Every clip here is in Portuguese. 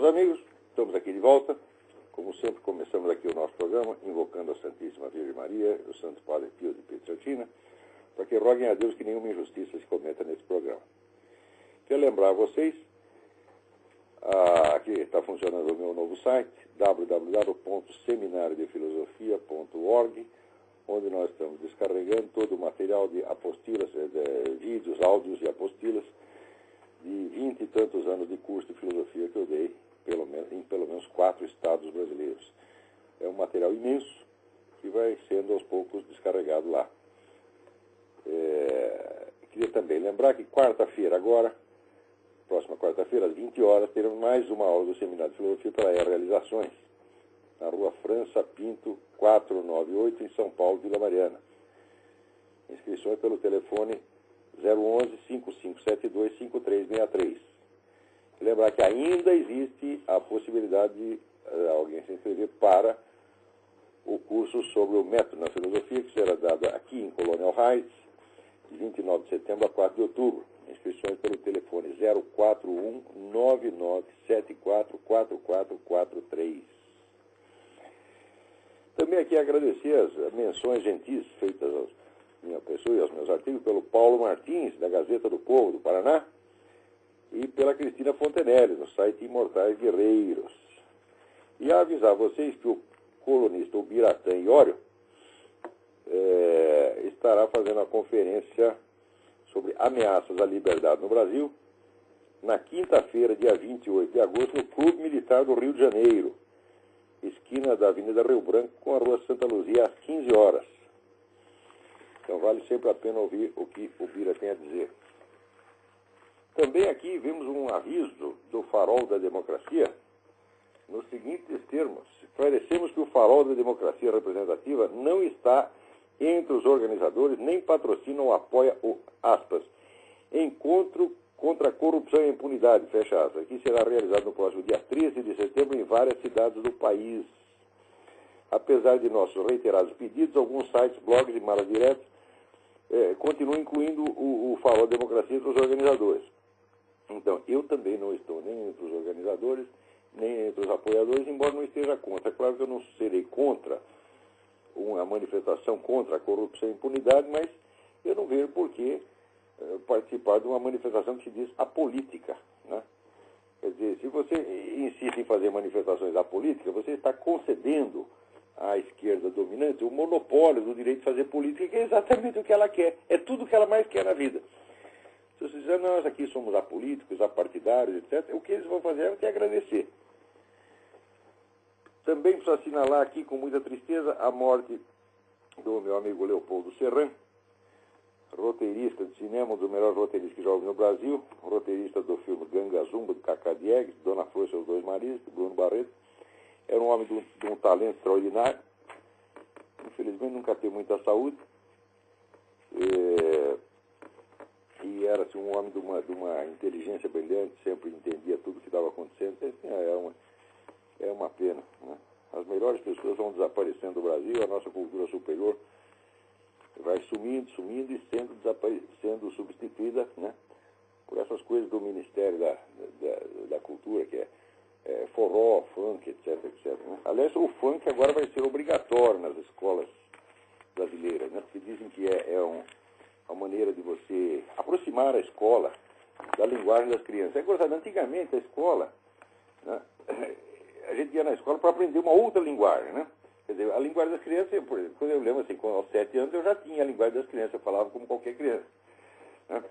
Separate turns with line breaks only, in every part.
irmãos amigos, estamos aqui de volta. Como sempre, começamos aqui o nosso programa, invocando a Santíssima Virgem Maria e o Santo Padre Pio de Pietrelcina, para que roguem a Deus que nenhuma injustiça se cometa nesse programa. Quero lembrar a vocês, que está funcionando o meu novo site, www.seminariodefilosofia.org, onde nós estamos descarregando todo o material de apostilas, vídeos, áudios e apostilas, de 20 e tantos anos de curso de filosofia que eu dei em pelo menos 4 estados brasileiros. É um material imenso que vai sendo aos poucos descarregado lá. Queria também lembrar que quarta-feira agora, próxima quarta-feira, às 20 horas, teremos mais uma aula do Seminário de Filosofia pela Realizações, na Rua França Pinto, 498, em São Paulo, Vila Mariana. Inscrições pelo telefone 011-5572-5363. Lembrar que ainda existe a possibilidade de alguém se inscrever para o curso sobre o método na filosofia, que será dado aqui em Colonial Heights, de 29 de setembro a 4 de outubro. Inscrições pelo telefone 041-9974-4443. Também aqui agradecer as menções gentis feitas à minha pessoa e aos meus artigos pelo Paulo Martins, da Gazeta do Povo do Paraná, e pela Cristina Fontenelle, no site Imortais Guerreiros. E avisar vocês que o colunista Ubiratã Iório estará fazendo uma conferência sobre ameaças à liberdade no Brasil, na quinta-feira, dia 28 de agosto, no Clube Militar do Rio de Janeiro, esquina da Avenida Rio Branco com a Rua Santa Luzia, às 15 horas. Então vale sempre a pena ouvir o que o Bira tem a dizer. Também aqui vimos um aviso do Farol da Democracia, nos seguintes termos: esclarecemos que o Farol da Democracia Representativa não está entre os organizadores, nem patrocina ou apoia o, aspas, encontro contra a corrupção e a impunidade, fecha aspas, que será realizado no próximo dia 13 de setembro em várias cidades do país. Apesar de nossos reiterados pedidos, alguns sites, blogs e malas diretas continuam incluindo o Farol da Democracia entre os organizadores. Então, eu também não estou nem entre os organizadores, nem entre os apoiadores, embora não esteja contra. É claro que eu não serei contra uma manifestação contra a corrupção e a impunidade, mas eu não vejo por que participar de uma manifestação que se diz apolítica, né? Quer dizer, se você insiste em fazer manifestações apolíticas, você está concedendo à esquerda dominante o monopólio do direito de fazer política, que é exatamente o que ela quer. É tudo o que ela mais quer na vida. Se você dizer, nós aqui somos apolíticos, apartidários, etc., o que eles vão fazer é te agradecer. Também preciso assinalar aqui com muita tristeza a morte do meu amigo Leopoldo Serran, roteirista de cinema, um dos melhores roteiristas que já houve no Brasil, roteirista do filme Ganga Zumba, do Cacá Diegues, Dona Flor e seus dois maridos, do Bruno Barreto. Era um homem de um talento extraordinário. Infelizmente nunca teve muita saúde. E era assim, um homem de uma inteligência brilhante, sempre entendia tudo o que estava acontecendo. Assim, é uma pena, né? As melhores pessoas vão desaparecendo do Brasil, a nossa cultura superior vai sumindo e sendo substituída, né, por essas coisas do Ministério da Cultura, que é forró, funk, etc. Né? Aliás, o funk agora vai ser obrigatório nas escolas brasileiras, né? Porque dizem que é uma maneira de você aproximar a escola da linguagem das crianças. É engraçado, antigamente a escola, né, a gente ia na escola para aprender uma outra linguagem, né? Quer dizer, a linguagem das crianças, por exemplo, quando eu lembro assim, aos 7 anos eu já tinha a linguagem das crianças, eu falava como qualquer criança, né?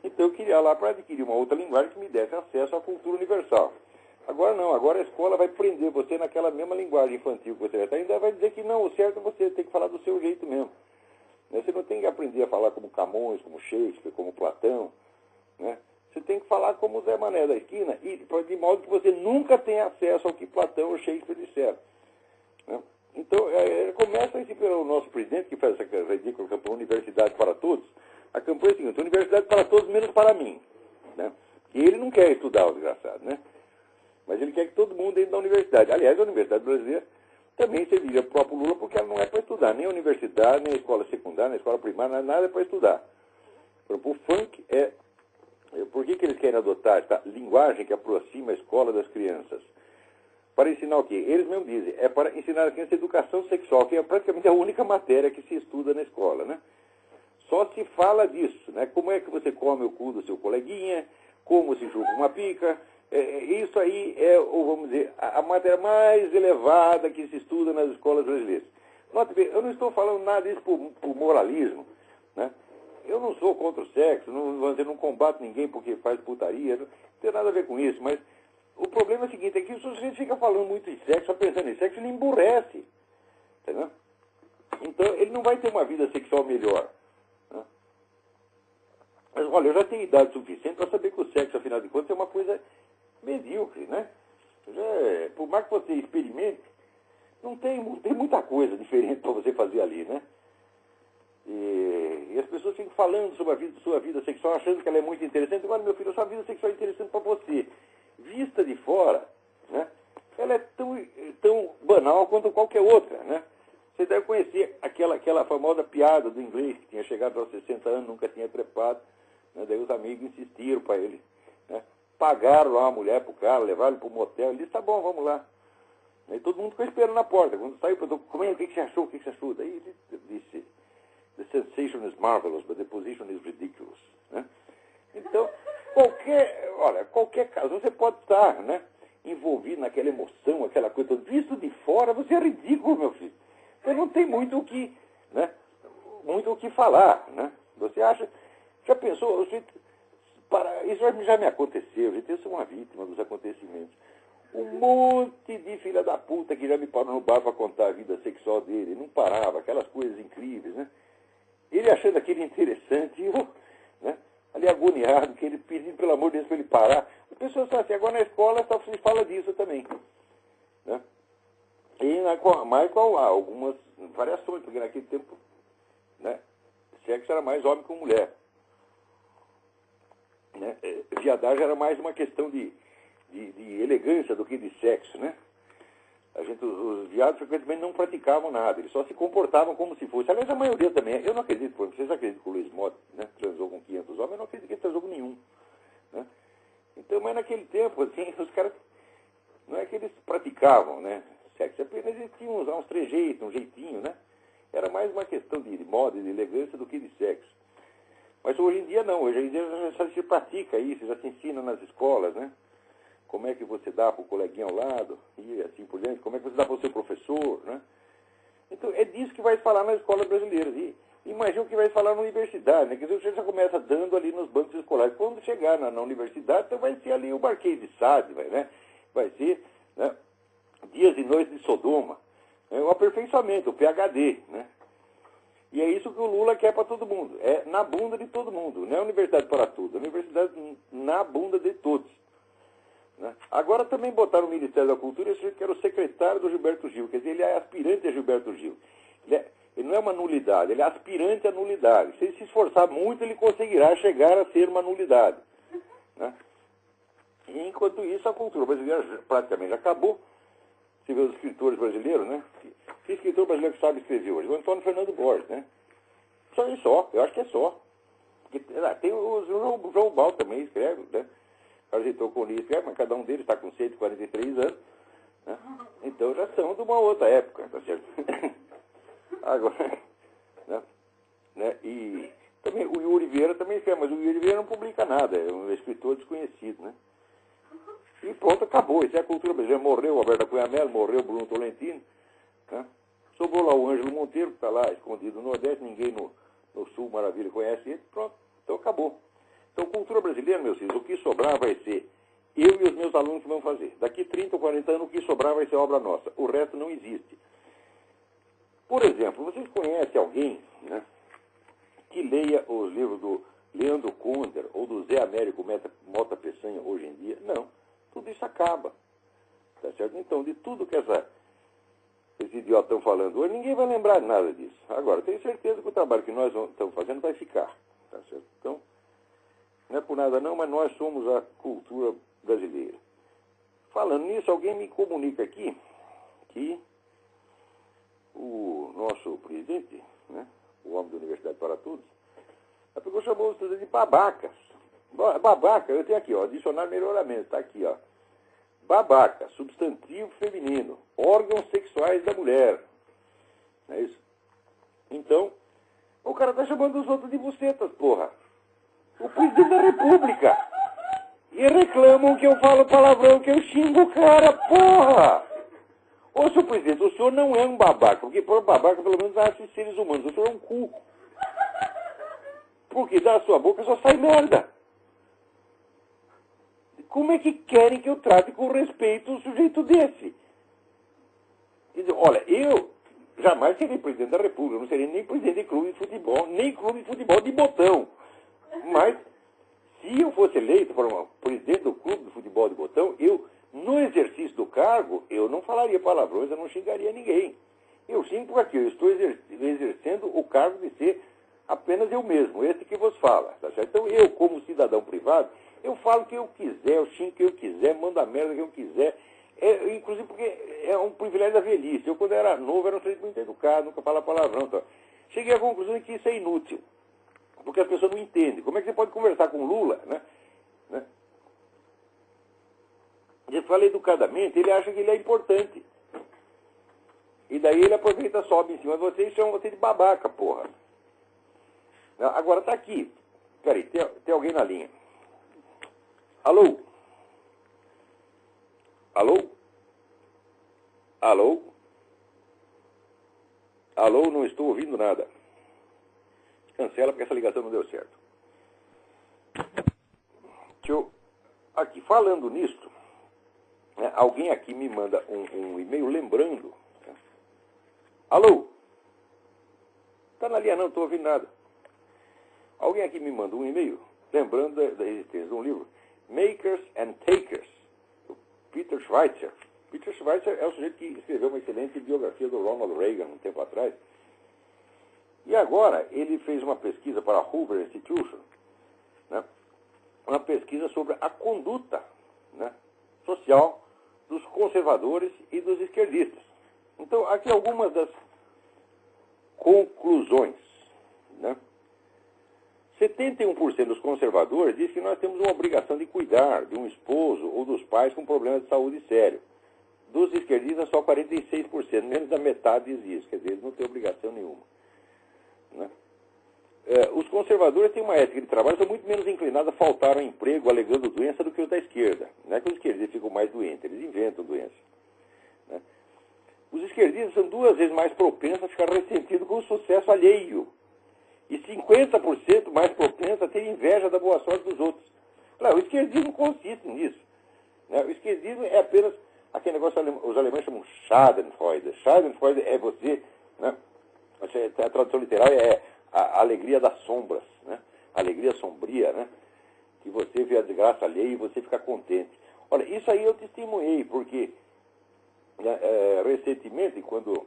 Então eu queria lá para adquirir uma outra linguagem que me desse acesso à cultura universal. Agora não, agora a escola vai prender você naquela mesma linguagem infantil que você vai estar, ainda vai dizer que não, o certo é você ter que falar do seu jeito mesmo. Você não tem que aprender a falar como Camões, como Shakespeare, como Platão, né? Você tem que falar como Zé Mané da esquina, e de modo que você nunca tenha acesso ao que Platão ou Shakespeare disseram, né? Então, começa assim pelo nosso presidente, que faz essa ridícula campanha Universidade para Todos. A campanha é a seguinte: Universidade para todos, menos para mim, né? E ele não quer estudar, o desgraçado, né? Mas ele quer que todo mundo entre na universidade. Aliás, a Universidade Brasileira também serviria para o próprio Lula, porque ela não é para estudar. Nem a universidade, nem a escola secundária, nem a escola primária, nada é para estudar. Por exemplo, o funk por que eles querem adotar esta linguagem que aproxima a escola das crianças? ensinar o quê? Eles mesmos dizem, é para ensinar a criança educação sexual, que é praticamente a única matéria que se estuda na escola, né? Só se fala disso, né? Como é que você come o cu do seu coleguinha, como se chupa uma pica. Isso aí é, vamos dizer, a matéria mais elevada que se estuda nas escolas brasileiras. Note bem, eu não estou falando nada disso por moralismo, né? Eu não sou contra o sexo, não combato ninguém porque faz putaria, não tem nada a ver com isso, mas o problema é o seguinte, é que o sujeito fica falando muito em sexo, só pensando em sexo, ele emburrece, entendeu? Então, ele não vai ter uma vida sexual melhor. Né? Mas, olha, eu já tenho idade suficiente para saber que o sexo, afinal de contas, é uma coisa medíocre, né? Por mais que você experimente, não tem muita coisa diferente para você fazer ali, né? E as pessoas ficam falando sobre sua vida sexual, achando que ela é muito interessante. Olha, meu filho, a sua vida sexual é interessante para você. Vista de fora, né? Ela é tão banal quanto qualquer outra, né? Você deve conhecer aquela famosa piada do inglês que tinha chegado aos 60 anos, nunca tinha trepado, né? Daí os amigos insistiram para ele, né? Pagaram lá uma mulher para o cara, levaram para o motel, ele disse, tá bom, vamos lá. E todo mundo ficou esperando na porta. Quando saiu, perguntou, como é, o que você achou? O que você achou? Daí ele disse, the sensation is marvelous, but the position is ridiculous. Né? Então, qualquer caso, você pode estar, né, envolvido naquela emoção, aquela coisa, visto de fora, você é ridículo, meu filho. Você não tem muito o que, né, muito o que falar, né? Você acha, já pensou, isso já me aconteceu, gente, eu sou uma vítima dos acontecimentos. Um monte de filha da puta que já me parou no bar para contar a vida sexual dele, não parava, aquelas coisas incríveis, né? Ele achando aquilo interessante, e eu, né, ali agoniado, que ele pedindo pelo amor de Deus para ele parar. As pessoas falam assim, agora na escola só se fala disso também. Né? E mais com algumas variações, porque naquele tempo, né, sexo era mais homem com mulher. Né? Viadagem era mais uma questão de elegância do que de sexo, né? Os viados frequentemente não praticavam nada, eles só se comportavam como se fosse. Aliás, a maioria também. Eu não acredito, por exemplo, vocês acreditam que o Luiz Mott, né, transou com 500 homens, eu não acredito que ele transou com nenhum. Né? Então, mas naquele tempo, assim, os caras, não é que eles praticavam, né, sexo, apenas eles tinham uns trejeitos, um jeitinho, né? Era mais uma questão de moda, de elegância do que de sexo. Mas hoje em dia não, hoje em dia já se pratica isso, já se ensina nas escolas, né? Como é que você dá para o coleguinha ao lado, e assim por diante, como é que você dá para o seu professor, né? Então, é disso que vai se falar nas escolas brasileiras. E imagina o que vai se falar na universidade, né? Quer dizer, você já começa dando ali nos bancos escolares. Quando chegar na universidade, então vai ser ali o Marquês de Sade, né? Vai ser, né, dias e noites de Sodoma. É o aperfeiçoamento, o PhD, né? E é isso que o Lula quer para todo mundo. É na bunda de todo mundo. Não é universidade para tudo, é universidade na bunda de todos. Né? Agora também botaram o Ministério da Cultura, esse que era o secretário do Gilberto Gil, quer dizer, ele é aspirante a Gilberto Gil. Ele não é uma nulidade, ele é aspirante a nulidade. Se ele se esforçar muito, ele conseguirá chegar a ser uma nulidade. Né? E enquanto isso, a cultura brasileira praticamente já acabou. Você vê os escritores brasileiros, né? Que escritor brasileiro que sabe escrever hoje? O Antônio Fernando Borges, né? Só, eu acho que é só. Porque, tem o João Bal também escreve, né? Argentou com isso, mas cada um deles está com 143 anos, né? Então já são de uma outra época, tá certo? Agora, né? E também o Yuri Vieira também escreve, mas o Yuri Vieira não publica nada, é um escritor desconhecido, né? E pronto, acabou, isso é a cultura brasileira. Morreu o Alberto Cunha Mello, morreu o Bruno Tolentino, né? Sobrou lá o Ângelo Monteiro, que está lá escondido no Nordeste, ninguém no Sul Maravilha conhece ele, pronto, então acabou. Então, cultura brasileira, meus filhos, o que sobrar vai ser eu e os meus alunos que vão fazer. Daqui 30 ou 40 anos, o que sobrar vai ser obra nossa. O resto não existe. Por exemplo, vocês conhecem alguém, né, que leia os livros do Leandro Conder ou do Zé Américo Mota Peçanha hoje em dia? Não. Tudo isso acaba. Tá certo? Então, de tudo que esses idiotas estão falando hoje, ninguém vai lembrar de nada disso. Agora, tenho certeza que o trabalho que nós estamos fazendo vai ficar. Tá certo? Então, não é por nada não, mas nós somos a cultura brasileira. Falando nisso, alguém me comunica aqui que o nosso presidente, né, o homem da Universidade para Todos, chamou os estudantes de babacas. Babaca, eu tenho aqui, ó, dicionário melhoramento, está aqui, ó. Babaca, substantivo feminino, órgãos sexuais da mulher. Não é isso? Então, o cara tá chamando os outros de bucetas, porra. O presidente da República. E reclamam que eu falo palavrão, que eu xingo o cara, porra. Ô, senhor presidente, o senhor não é um babaca, porque por babaca pelo menos nasce seres humanos. O senhor é um cu. Porque da sua boca só sai merda. Como é que querem que eu trate com respeito um sujeito desse? Quer dizer, olha, eu jamais serei presidente da República, não serei nem presidente de clube de futebol, nem clube de futebol de botão. Mas, se eu fosse eleito para um presidente do clube de futebol de botão, eu, no exercício do cargo, eu não falaria palavrões, eu não xingaria ninguém. Eu xingo porque eu estou exercendo o cargo de ser apenas eu mesmo, esse que vos fala. Tá certo? Então, eu, como cidadão privado, eu falo o que eu quiser, eu xingo o que eu quiser, mando a merda que eu quiser. Inclusive porque é um privilégio da velhice. Eu, quando era novo, era um sujeito muito educado, nunca falava palavrão. Então, cheguei à conclusão de que isso é inútil. Porque as pessoas não entendem. Como é que você pode conversar com o Lula, né? Eu falo educadamente, ele acha que ele é importante. E daí ele aproveita, sobe em cima de você e chama você de babaca, porra. Agora tá aqui. Peraí, tem alguém na linha. Alô? Alô? Alô? Alô, não estou ouvindo nada. Cancela porque essa ligação não deu certo. Aqui, falando nisto, né, alguém aqui me manda um e-mail lembrando. Né? Alô? Tá na linha não, estou ouvindo nada. Alguém aqui me manda um e-mail lembrando da existência de um livro, Makers and Takers, do Peter Schweitzer. Peter Schweitzer é o sujeito que escreveu uma excelente biografia do Ronald Reagan um tempo atrás. E agora ele fez uma pesquisa para a Hoover Institution, né, uma pesquisa sobre a conduta, né, social dos conservadores e dos esquerdistas. Então, aqui algumas das conclusões. Né? 71% dos conservadores diz que nós temos uma obrigação de cuidar de um esposo ou dos pais com problemas de saúde sério. Dos esquerdistas, só 46%, menos da metade diz isso. Quer dizer, eles não têm obrigação nenhuma. Né? Os conservadores têm uma ética de trabalho, são muito menos inclinados a faltar ao emprego alegando doença do que os da esquerda. Não é que os esquerdistas ficam mais doentes, eles inventam doença. Né? Os esquerdistas são 2 vezes mais propensos a ficar ressentidos com o sucesso alheio. E 50% mais propensos a ter inveja da boa sorte dos outros. Claro, o esquerdismo consiste nisso. Né? O esquerdismo é apenas aquele negócio que os alemães chamam Schadenfreude. Schadenfreude é você, né? A tradução literal é a alegria das sombras, né? A alegria sombria, né? Que você vê a desgraça alheia e você fica contente. Olha, isso aí eu testemunhei, porque recentemente, quando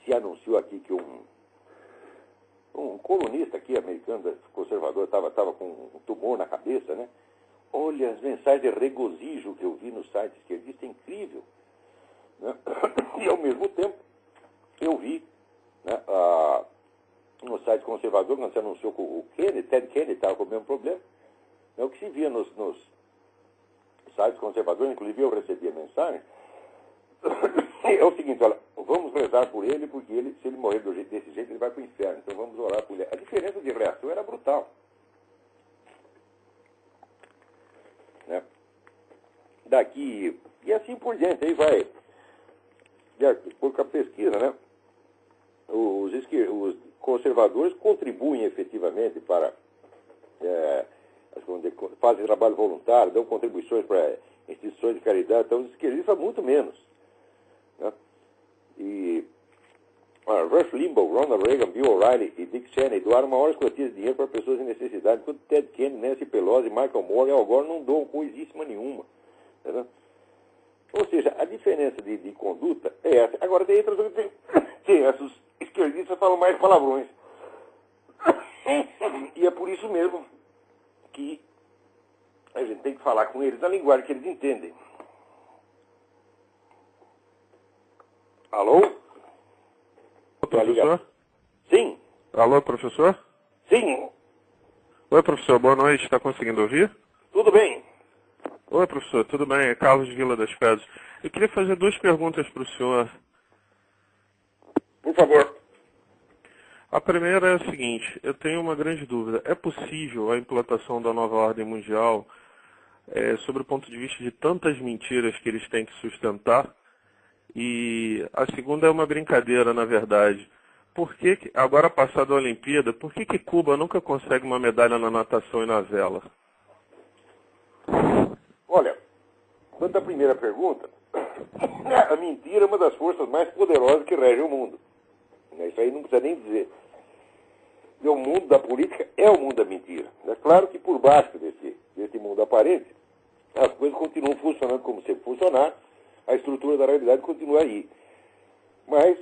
se anunciou aqui que um colunista aqui, americano, conservador, estava com um tumor na cabeça, né? Olha, as mensagens de regozijo que eu vi no site esquerdista, é incrível. Né? E, ao mesmo tempo, eu vi, né, no site conservador, quando se anunciou que o Ted Kennedy estava com o mesmo problema, né, o que se via nos sites conservadores, inclusive eu recebia mensagem, é o seguinte, olha, vamos rezar por ele, porque se ele morrer desse jeito, ele vai para o inferno, então vamos orar por ele. A diferença de reação era brutal. Né? Daqui, e assim por diante, aí vai, por a pesquisa, né? Os conservadores contribuem efetivamente para, fazem trabalho voluntário, dão contribuições para instituições de caridade, então os esquerdistas muito menos. Né? E Rush Limbaugh, Ronald Reagan, Bill O'Reilly e Dick Cheney doaram maiores quantias de dinheiro para pessoas em necessidade, enquanto Ted Kennedy, Nancy Pelosi, Michael Moore e Al Gore não doam coisíssima nenhuma. Entendeu? Ou seja, a diferença de conduta é essa. Agora tem esses esquerdistas falam mais palavrões. E é por isso mesmo que a gente tem que falar com eles na linguagem que eles entendem. Alô?
Professor?
Sim.
Alô, professor?
Sim.
Oi, professor, boa noite. Está conseguindo ouvir?
Tudo bem.
Oi, professor, tudo bem? É Carlos Vila das Pedras. Eu queria fazer duas perguntas para o senhor.
Por favor.
A primeira é a seguinte, eu tenho uma grande dúvida. É possível a implantação da nova ordem mundial, sob o ponto de vista de tantas mentiras que eles têm que sustentar? E a segunda é uma brincadeira, na verdade. Por que, agora passada a Olimpíada, por que Cuba nunca consegue uma medalha na natação e na vela?
Olha, quanto à primeira pergunta, a mentira é uma das forças mais poderosas que regem o mundo. Isso aí não precisa nem dizer. E o mundo da política é o mundo da mentira. É claro que por baixo desse mundo aparente, as coisas continuam funcionando como sempre funcionar, a estrutura da realidade continua aí. Mas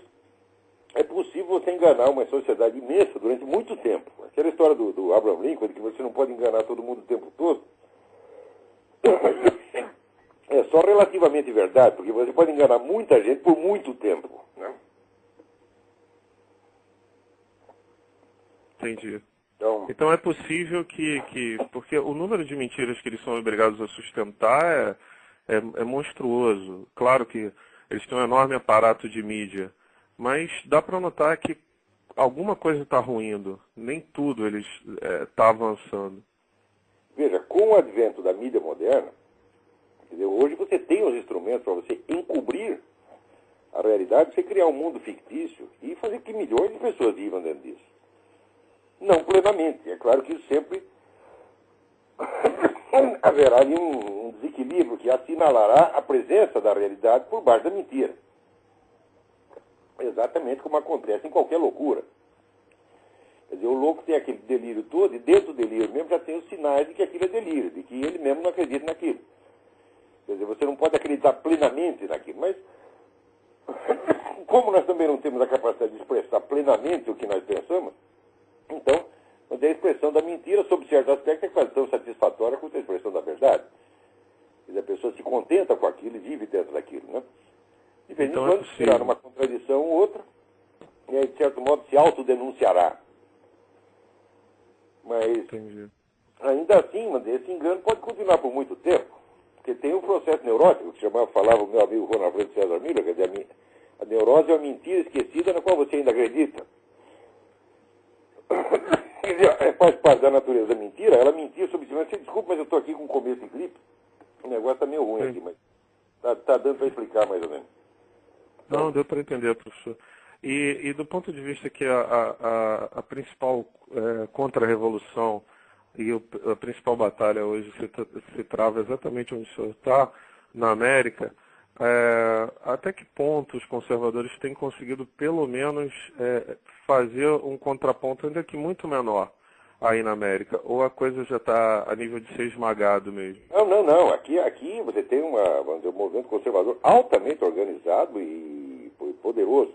é possível você enganar uma sociedade imensa durante muito tempo. Aquela história do Abraham Lincoln, de que você não pode enganar todo mundo o tempo todo, é só relativamente verdade, porque você pode enganar muita gente por muito tempo. Né?
Entendi. Então é possível porque o número de mentiras que eles são obrigados a sustentar é monstruoso. Claro que eles têm um enorme aparato de mídia, mas dá para notar que alguma coisa está ruindo. Nem tudo eles está avançando.
Veja, com o advento da mídia moderna, entendeu? Hoje você tem os instrumentos para você encobrir a realidade, você criar um mundo fictício e fazer que milhões de pessoas vivam dentro disso. Não plenamente. É claro que isso sempre haverá ali um desequilíbrio que assinalará a presença da realidade por baixo da mentira. Exatamente como acontece em qualquer loucura. Quer dizer, o louco tem aquele delírio todo e dentro do delírio mesmo já tem os sinais de que aquilo é delírio, de que ele mesmo não acredita naquilo. Quer dizer, você não pode acreditar plenamente naquilo, mas como nós também não temos a capacidade de expressar plenamente o que nós pensamos, então, a expressão da mentira, sob certo aspecto, é quase tão satisfatória quanto a expressão da verdade. Quer dizer, a pessoa se contenta com aquilo e vive dentro daquilo, né? De vez em quando, tirar uma contradição ou outra, e aí, de certo modo, se autodenunciará. Mas, ainda assim, esse engano pode continuar por muito tempo, porque tem um processo neurótico, que falava o meu amigo Ronald Francis César Miller, quer dizer, a neurose é uma mentira esquecida na qual você ainda acredita. Faz parte da natureza da mentira, ela mentia sobre si. Você desculpa, mas eu estou aqui com começo de gripe. O negócio está meio ruim aqui, mas está dando para explicar mais ou menos.
Não, deu para entender, professor. E do ponto de vista que a principal contra-revolução e a principal batalha hoje se trava exatamente onde o senhor está, na América, até que ponto os conservadores têm conseguido, pelo menos, fazer um contraponto, ainda que muito menor, aí na América? Ou a coisa já está a nível de ser esmagado mesmo?
Não. Aqui você tem um movimento conservador altamente organizado e poderoso.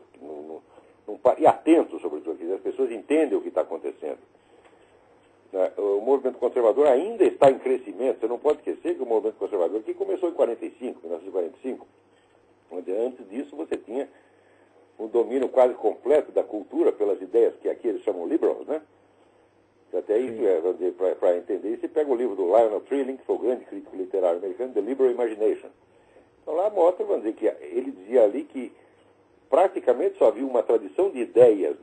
E atento, sobretudo. As pessoas entendem o que está acontecendo. O movimento conservador ainda está em crescimento. Você não pode esquecer que o movimento conservador aqui começou em 1945. Antes disso, você tinha um domínio quase completo da cultura pelas ideias que aqui eles chamam liberals, né? Até isso, para entender, você pega o livro do Lionel Trilling, que foi o grande crítico literário americano, The Liberal Imagination. Então lá mostra, vamos dizer, que ele dizia ali que praticamente só havia uma tradição de ideias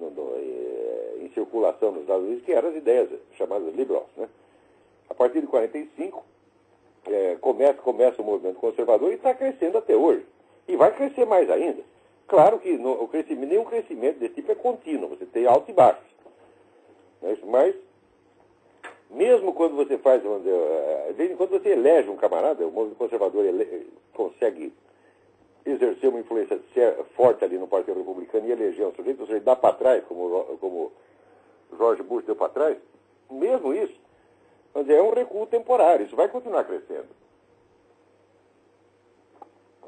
em circulação nos Estados Unidos, que eram as ideias chamadas liberals, né? A partir de 45, começa o movimento conservador e está crescendo até hoje. E vai crescer mais ainda. Claro que nenhum crescimento desse tipo é contínuo, você tem altos e baixos. Mas, mesmo quando você faz, de vez em quando você elege um camarada, o movimento conservador consegue exercer uma influência forte ali no Partido Republicano e eleger um sujeito, ou seja, dá para trás, como George Bush deu para trás, mesmo isso, é um recuo temporário, isso vai continuar crescendo.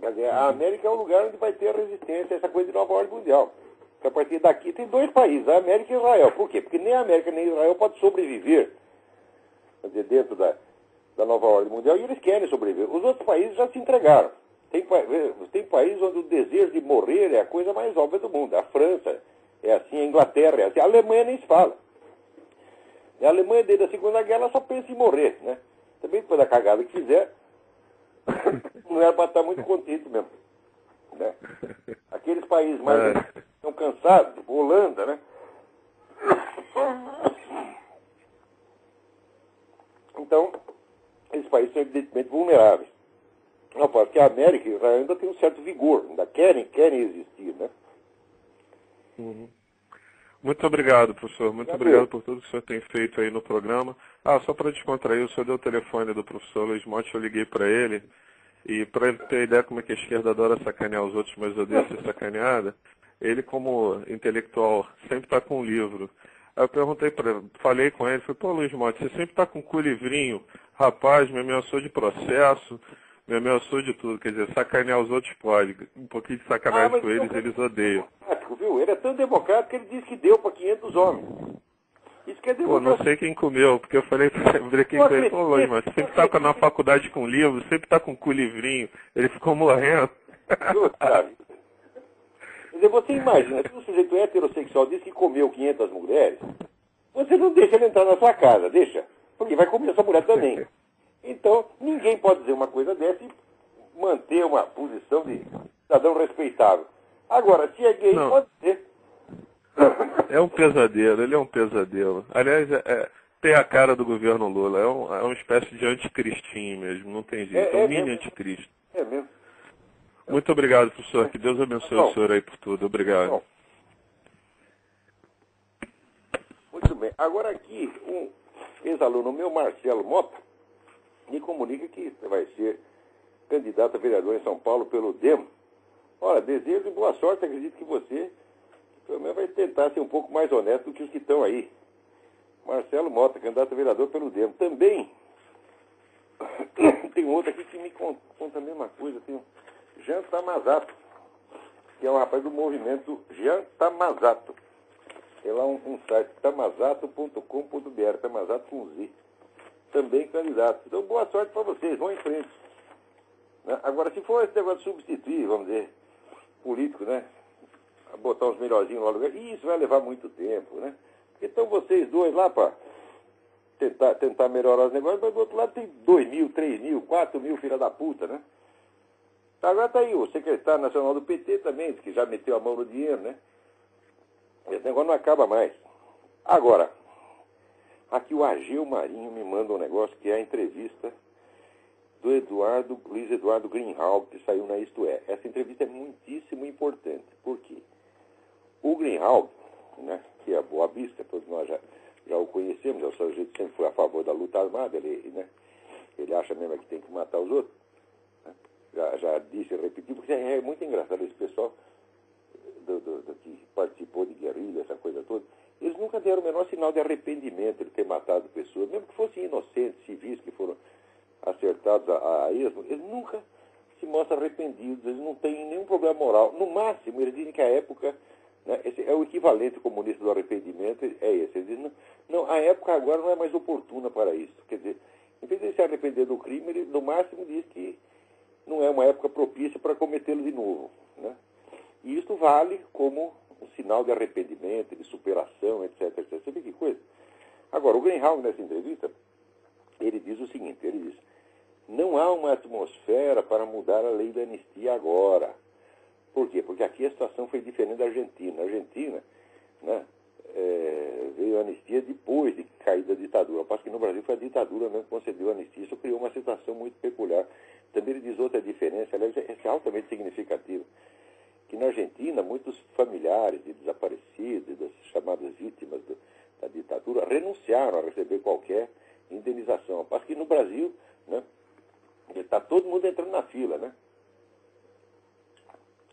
Quer dizer, a América é um lugar onde vai ter a resistência a essa coisa de nova ordem mundial. Porque a partir daqui tem dois países, a América e Israel. Por quê? Porque nem a América nem Israel pode sobreviver, quer dizer, dentro da nova ordem mundial, e eles querem sobreviver. Os outros países já se entregaram. Tem países onde o desejo de morrer é a coisa mais óbvia do mundo. A França é assim, a Inglaterra é assim, a Alemanha nem se fala. A Alemanha, desde a Segunda Guerra, ela só pensa em morrer, né? Também depois da cagada que fizer, não era para estar muito contente mesmo. Né? Aqueles países mais estão cansados, tipo Holanda, né? Então, esses países são evidentemente vulneráveis. Não, porque a América e Israel ainda tem um certo vigor, ainda querem existir, né?
Uhum. Muito obrigado, professor. Muito obrigado por tudo que o senhor tem feito aí no programa. Só para descontrair, o senhor deu o telefone do professor Luiz Motti, eu liguei para ele. E para ele ter ideia como é que a esquerda adora sacanear os outros, mas odeia ser sacaneada, ele, como intelectual, sempre está com um livro. Aí eu perguntei para ele, falei com ele, falei, pô, Luiz Motti, você sempre está com o livrinho, rapaz, me ameaçou de processo, me ameaçou de tudo. Quer dizer, sacanear os outros pode, um pouquinho de sacanagem com eles odeiam.
Viu? Ele é tão democrático que ele disse que deu para 500 homens. Isso que é democrático.
Pô, não sei quem comeu, porque eu falei pra ele, pô, Luiz, mas sempre tá na faculdade com livro, sempre tá com o livrinho. Ele ficou morrendo.
Quer dizer, você imagina, se um sujeito heterossexual diz que comeu 500 mulheres, você não deixa ele entrar na sua casa, deixa. Porque vai comer essa mulher também. Então, ninguém pode dizer uma coisa dessa e manter uma posição de cidadão respeitável. Agora, se é gay, não. Pode ser.
É um pesadelo, ele é um pesadelo. Aliás, tem a cara do governo Lula, é uma espécie de anticristinho mesmo, não tem jeito, é um mini anticristo.
É mesmo.
Muito obrigado, professor, que Deus abençoe o senhor aí por tudo, obrigado.
Bom. Muito bem, agora aqui, um ex-aluno meu, Marcelo Mota, me comunica que vai ser candidato a vereador em São Paulo pelo DEM. Olha, desejo e boa sorte, acredito que você pelo menos vai tentar ser um pouco mais honesto do que os que estão aí. Marcelo Mota, candidato a vereador pelo DEM. Também tem outro aqui que me conta a mesma coisa. Tem o Jean Tamazato, que é um rapaz do movimento Jean Tamazato. Tem lá um site, tamazato.com.br, Tamazato com Z. Também candidato. Então, boa sorte para vocês, vão em frente. Agora, se for esse negócio de substituir, vamos dizer, político, né? Botar uns melhorzinhos lá no lugar, isso vai levar muito tempo, né? Então vocês dois lá para tentar melhorar os negócios, mas do outro lado tem 2.000, 3.000, 4.000 filha da puta, né? Agora tá aí o secretário nacional do PT também, que já meteu a mão no dinheiro, né? Esse negócio não acaba mais. Agora, aqui o Ageu Marinho me manda um negócio que é a entrevista do Luiz Eduardo Greenhalgh, que saiu na Isto É. Essa entrevista é muitíssimo importante. Por quê? O Greenhalgh, né, que é boavista, todos nós já o conhecemos, é o sujeito que sempre foi a favor da luta armada, ele acha mesmo que tem que matar os outros. Né? Já disse e repetiu, porque é muito engraçado esse pessoal que participou de guerrilha, essa coisa toda. Eles nunca deram o menor sinal de arrependimento de ter matado pessoas, mesmo que fossem inocentes, civis que foram acertados a esmo, eles nunca se mostram arrependidos, eles não têm nenhum problema moral. No máximo, eles dizem que a época, né, esse é o equivalente comunista do arrependimento, é esse. Eles dizem, não, a época agora não é mais oportuna para isso. Quer dizer, em vez de se arrepender do crime, ele no máximo diz que não é uma época propícia para cometê-lo de novo. Né? E isso vale como um sinal de arrependimento, de superação, etc, etc. Você vê que coisa? Agora, o Greenhalgh, nessa entrevista, ele diz o seguinte, ele diz, não há uma atmosfera para mudar a lei da anistia agora. Por quê? Porque aqui a situação foi diferente da Argentina. Na Argentina, né, veio a anistia depois de cair da ditadura. Ao passo que no Brasil foi a ditadura mesmo que concedeu a anistia. Isso criou uma situação muito peculiar. Também ele diz outra diferença, aliás, é altamente significativa, que na Argentina muitos familiares de desaparecidos, das chamadas vítimas da ditadura, renunciaram a receber qualquer indenização. Ao passo que no Brasil, né, está todo mundo entrando na fila, né?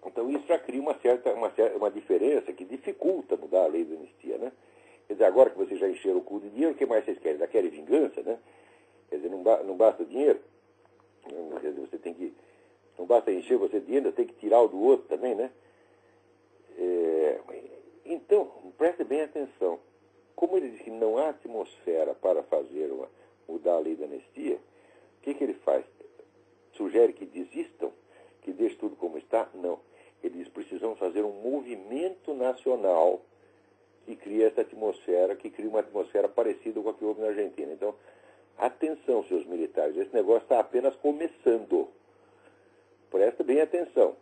Então isso já cria uma diferença que dificulta mudar a lei da anistia, né? Quer dizer, agora que vocês já encheram o cu de dinheiro, o que mais vocês querem? Já querem vingança, né? Quer dizer, não basta dinheiro. Quer dizer, você tem que... Não basta encher você de dinheiro, tem que tirar o do outro também, né? Então, preste bem atenção. Como ele diz que não há atmosfera para mudar a lei da anistia, o que ele faz? Sugere que desistam, que deixe tudo como está? Não. Ele diz, precisamos fazer um movimento nacional que crie essa atmosfera, que crie uma atmosfera parecida com a que houve na Argentina. Então, atenção, seus militares, esse negócio está apenas começando. bem atenção,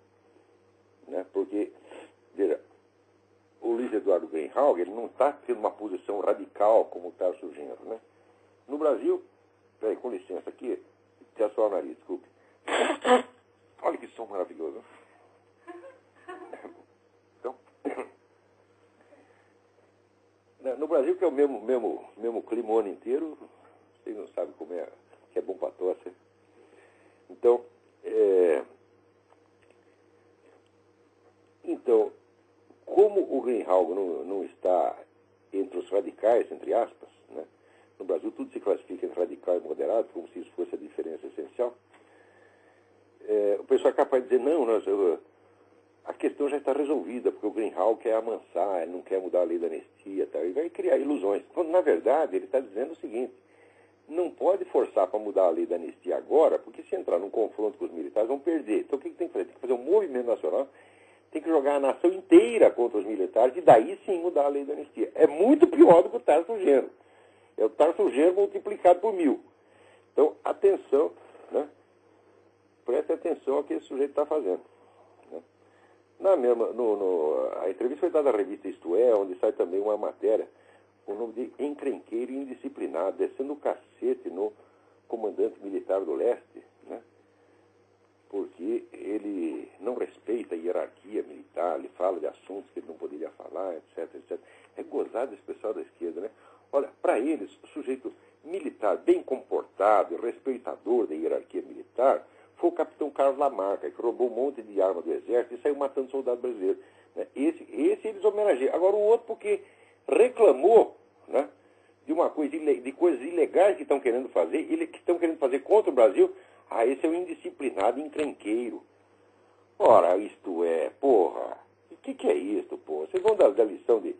né? Porque, veja, o Luiz Eduardo Greenhalgh, ele não está tendo uma posição radical como está surgindo, né? No Brasil, peraí, com licença aqui, te assoar o nariz, desculpe. Olha que som maravilhoso. Então, no Brasil, que é o mesmo clima o ano inteiro, vocês não sabem como é, que é bom para tosse. Então, como o Greenhalgh não está entre os radicais, entre aspas, né? No Brasil tudo se classifica entre radical e moderado, como se isso fosse a diferença essencial. O pessoal é capaz de dizer, não, a questão já está resolvida, porque o Greenhalgh quer amansar, ele não quer mudar a lei da anistia, tal, e vai criar ilusões. Quando, na verdade, ele está dizendo o seguinte, não pode forçar para mudar a lei da anistia agora, porque se entrar num confronto com os militares, vão perder. Então o que tem que fazer? Tem que fazer um movimento nacional, tem que jogar a nação inteira contra os militares, e daí sim mudar a lei da anistia. É muito pior do que o Tarso Genro. É o Tarso Genro multiplicado por 1000. Então, atenção, né? Preste atenção ao que esse sujeito está fazendo. Né? A entrevista foi dada à revista Isto É, onde sai também uma matéria com o nome de encrenqueiro e indisciplinado, descendo o cacete no comandante militar do leste, né? Porque ele não respeita a hierarquia militar, ele fala de assuntos que ele não poderia falar, etc, etc. É gozado esse pessoal da esquerda, né? Olha, para eles, o sujeito militar bem comportado e respeitador da hierarquia militar foi o capitão Carlos Lamarca, que roubou um monte de arma do exército e saiu matando soldado brasileiro. Né? Esse eles homenageiam. Agora o outro porque reclamou, né, de uma coisa, de coisas ilegais que estão querendo fazer, que estão querendo fazer contra o Brasil. Esse é um indisciplinado encrenqueiro. Ora, isto é, porra, o que é isto, porra? Vocês vão dar lição de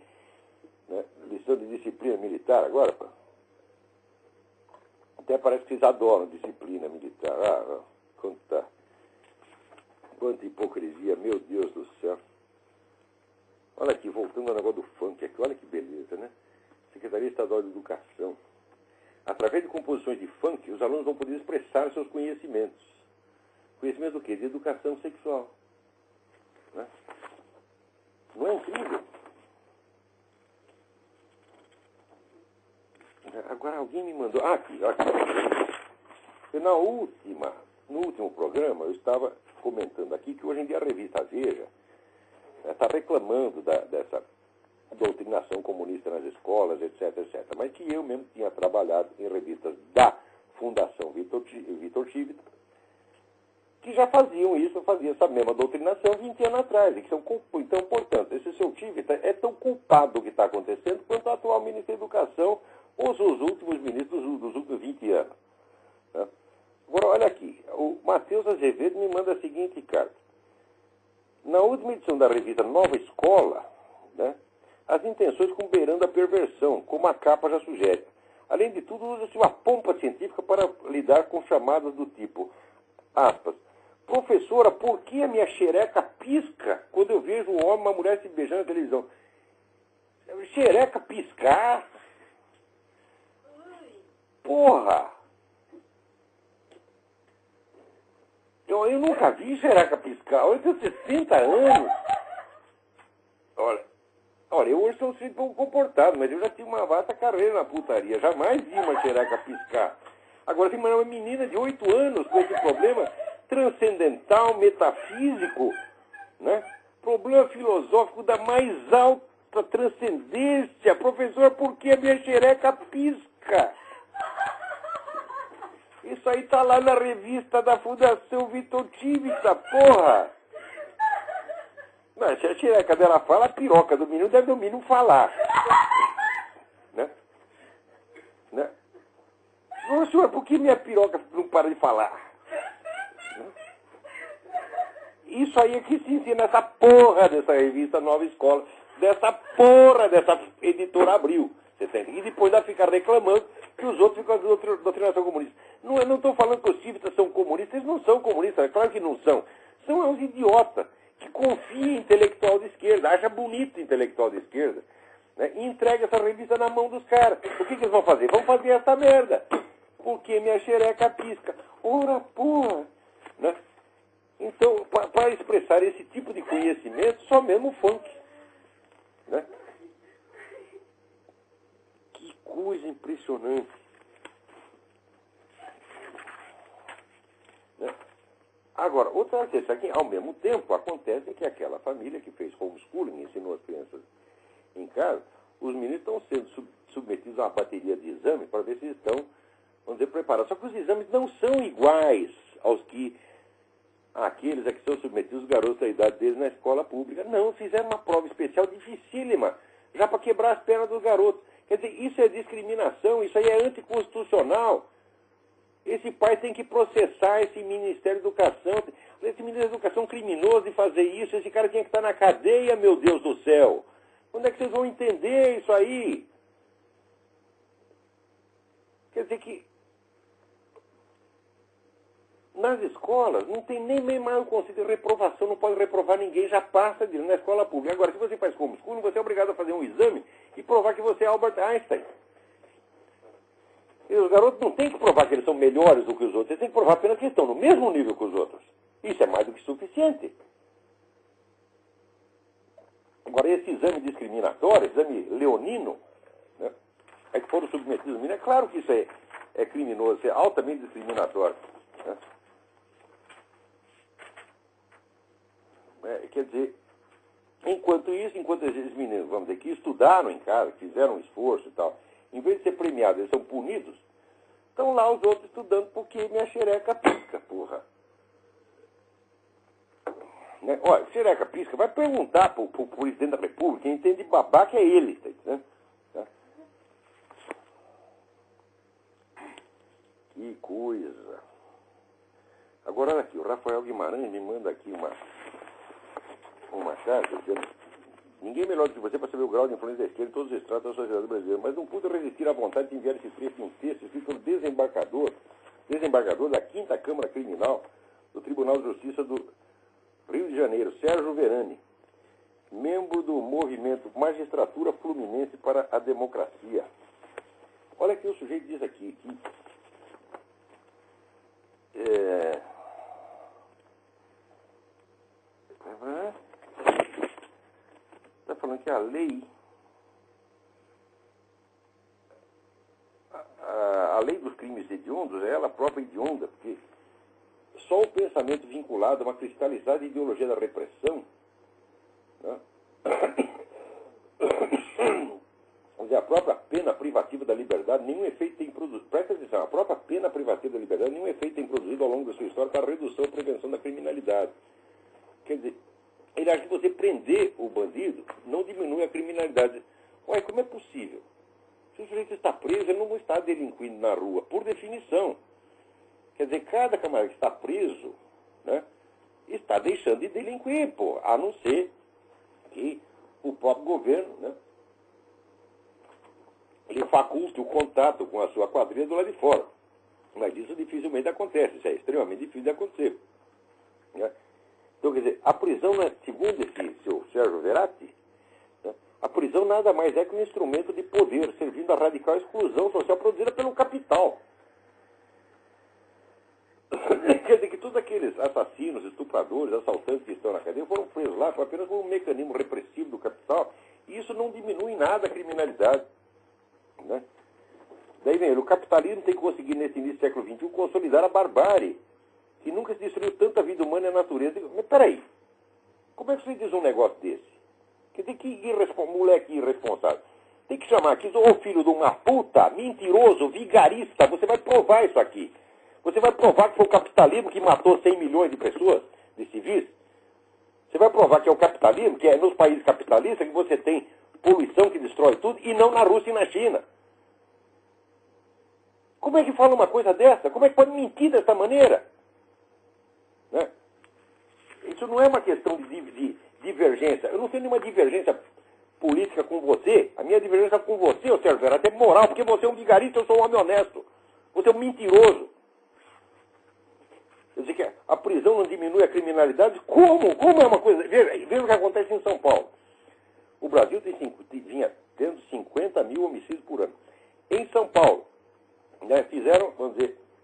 disciplina militar agora, pô? Até parece que vocês adoram disciplina militar. Quanta hipocrisia, meu Deus do céu. Olha aqui, voltando ao negócio do funk aqui, olha que beleza, né? Secretaria Estadual de Educação. Através de composições de funk, os alunos vão poder expressar seus conhecimentos. Conhecimentos do quê? De educação sexual. Né? Não é incrível? Agora alguém me mandou... aqui. No último programa, eu estava comentando aqui que hoje em dia a revista Veja está reclamando dessa doutrinação comunista nas escolas, etc, etc. Mas que eu mesmo tinha trabalhado em revistas da Fundação Vitor Chivita, que já faziam essa mesma doutrinação 20 anos atrás. Então, portanto, esse seu Chivita é tão culpado do que está acontecendo quanto o atual ministro da Educação ou os últimos ministros dos últimos 20 anos. Né? Agora, olha aqui, o Matheus Azevedo me manda a seguinte carta. Na última edição da revista Nova Escola, né, as intenções com beirando a perversão, como a capa já sugere. Além de tudo, usa-se uma pompa científica para lidar com chamadas do tipo, aspas, professora, por que a minha xereca pisca quando eu vejo um homem e uma mulher se beijando na televisão? Xereca piscar? Porra! Eu nunca vi xereca piscar. Eu tenho 60 anos. Olha, eu hoje sou um sujeito pouco comportado, mas eu já tive uma vasta carreira na putaria. Jamais vi uma xereca piscar. Agora tem uma menina de 8 anos com esse problema transcendental, metafísico, né? Problema filosófico da mais alta transcendência. Professor, por que a minha xereca pisca? Isso aí tá lá na revista da Fundação Vitor Chivita, porra! Mas se a xereca dela fala, a piroca do menino deve do mínimo falar. Né? Ô, senhor, por que minha piroca não para de falar? Né? Isso aí é que se ensina essa porra dessa revista Nova Escola, dessa porra dessa editora Abril. Você tem. E depois ela fica reclamando que os outros ficam com a doutrinação comunista. Não estou falando que os civitas são comunistas, eles não são comunistas, é claro que não são. São uns idiotas que confiam em intelectual de esquerda, acha bonito intelectual de esquerda, né, e entrega essa revista na mão dos caras. O que eles vão fazer? Vão fazer essa merda. Porque minha xereca pisca. Ora, porra! Né? Então, expressar esse tipo de conhecimento só mesmo o funk. Né? Que coisa impressionante. Né? Agora, outra coisa, aqui, ao mesmo tempo, acontece que aquela família que fez homeschooling, ensinou as crianças em casa, os meninos estão sendo submetidos a uma bateria de exames para ver se estão, vamos dizer, preparados. Só que os exames não são iguais aos que aqueles a que são submetidos os garotos da idade deles na escola pública. Não, fizeram uma prova especial dificílima, já para quebrar as pernas dos garotos. Quer dizer, isso é discriminação, isso aí é anticonstitucional. Esse pai tem que processar esse Ministério da Educação. Esse Ministério da Educação é um criminoso de fazer isso. Esse cara tinha que estar na cadeia, meu Deus do céu. Quando é que vocês vão entender isso aí? Quer dizer que nas escolas não tem nem mais o conceito de reprovação, não pode reprovar ninguém, já passa disso na escola pública. Agora, se você faz homeschooling, você é obrigado a fazer um exame e provar que você é Albert Einstein. E os garotos não têm que provar que eles são melhores do que os outros, eles têm que provar apenas que estão no mesmo nível que os outros. Isso é mais do que suficiente. Agora, esse exame discriminatório, exame leonino, né, é que foram submetidos aos meninos, é claro que isso é criminoso, isso é altamente discriminatório. Né? Quer dizer, enquanto esses meninos, vamos dizer, que estudaram em casa, que fizeram um esforço e tal, em vez de ser premiados, eles são punidos, estão lá os outros estudando porque minha xereca pisca, porra. Né? Olha, xereca pisca, vai perguntar pro presidente da República, quem entende de babaca é ele, tá entendendo? Tá? Que coisa. Agora, olha aqui, o Rafael Guimarães me manda aqui uma carta dizendo: ninguém melhor do que você para saber o grau de influência da esquerda em todos os estratos da sociedade brasileira, mas não pude resistir à vontade de enviar esse trecho de um texto escrito pelo desembargador da 5ª Câmara Criminal do Tribunal de Justiça do Rio de Janeiro, Sérgio Verani, membro do movimento Magistratura Fluminense para a Democracia. Olha que o sujeito diz aqui que está falando que a lei dos crimes hediondos é ela própria hedionda, porque só o pensamento vinculado a uma cristalizada ideologia da repressão, né? Quer dizer, a própria pena privativa da liberdade, nenhum efeito tem produzido. Presta atenção, a própria pena privativa da liberdade, nenhum efeito tem produzido ao longo da sua história para a redução e prevenção da criminalidade. Quer dizer, ele acha que você prender o bandido não diminui a criminalidade. Ué, como é possível? Se o sujeito está preso, ele não está delinquindo na rua, por definição. Quer dizer, cada camarada que está preso, né, está deixando de delinquir, pô, a não ser que o próprio governo, né, ele faculte o contato com a sua quadrilha do lado de fora. Mas isso dificilmente acontece, isso é extremamente difícil de acontecer. Né? Então, quer dizer, a prisão, segundo esse seu Sérgio Verati, né, a prisão nada mais é que um instrumento de poder, servindo à radical exclusão social produzida pelo capital. Quer dizer que todos aqueles assassinos, estupradores, assaltantes que estão na cadeia foram presos lá apenas por um mecanismo repressivo do capital, e isso não diminui em nada a criminalidade. Né? Daí vem ele, o capitalismo tem que conseguir, nesse início do século XXI, consolidar a barbárie, que nunca se destruiu tanta vida humana e a natureza. Mas peraí, como é que você diz um negócio desse? Quer dizer, que moleque irresponsável. Tem que chamar aqui, ô filho de uma puta, mentiroso, vigarista, você vai provar isso aqui. Você vai provar que foi o capitalismo que matou 100 milhões de pessoas, de civis? Você vai provar que é o capitalismo, que é nos países capitalistas que você tem poluição que destrói tudo, e não na Rússia e na China. Como é que fala uma coisa dessa? Como é que pode mentir dessa maneira? Né? Isso não é uma questão de divergência. Eu não tenho nenhuma divergência política com você. A minha divergência com você, ô Sérgio Verati, é moral, porque você é um vigarista, eu sou um homem honesto. Você é um mentiroso. Quer dizer que a prisão não diminui a criminalidade? Como? Como é uma coisa... Veja o que acontece em São Paulo. O Brasil vinha tendo 50 mil homicídios por ano. Em São Paulo, né,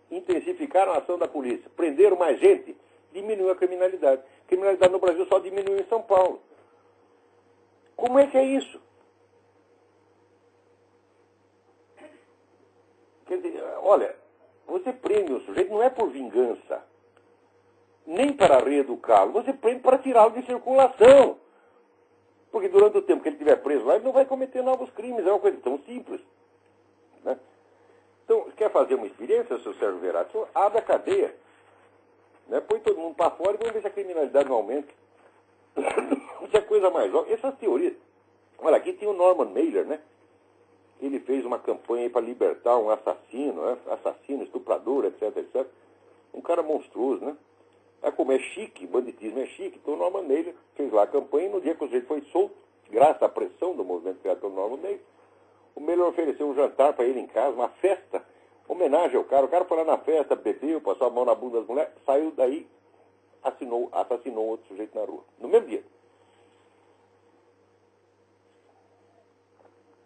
intensificaram a ação da polícia, prenderam mais gente, diminuiu a criminalidade. A criminalidade no Brasil só diminuiu em São Paulo. Como é que é isso? Quer dizer, olha, você prende o sujeito não é por vingança, nem para reeducá-lo, você prende para tirá-lo de circulação. Porque durante o tempo que ele estiver preso lá, ele não vai cometer novos crimes, é uma coisa tão simples. Né? Então, quer fazer uma experiência, seu Sérgio Verati? Abre a cadeia, né? Põe todo mundo para fora e vamos ver se a criminalidade não aumenta. Isso é coisa mais óbvia. Essas teorias. Olha, aqui tem o Norman Mailer, né? Ele fez uma campanha para libertar um assassino, né? Assassino, estuprador, etc, etc. Um cara monstruoso, né? Como é chique, banditismo é chique, então o Norman Mailer fez lá a campanha e no dia que o sujeito foi solto, graças à pressão do movimento criado pelo Norman Mailer, o Mailer ofereceu um jantar para ele em casa, uma festa, homenagem ao cara. O cara foi lá na festa, bebeu, passou a mão na bunda das mulheres, saiu daí, assassinou outro sujeito na rua, no mesmo dia.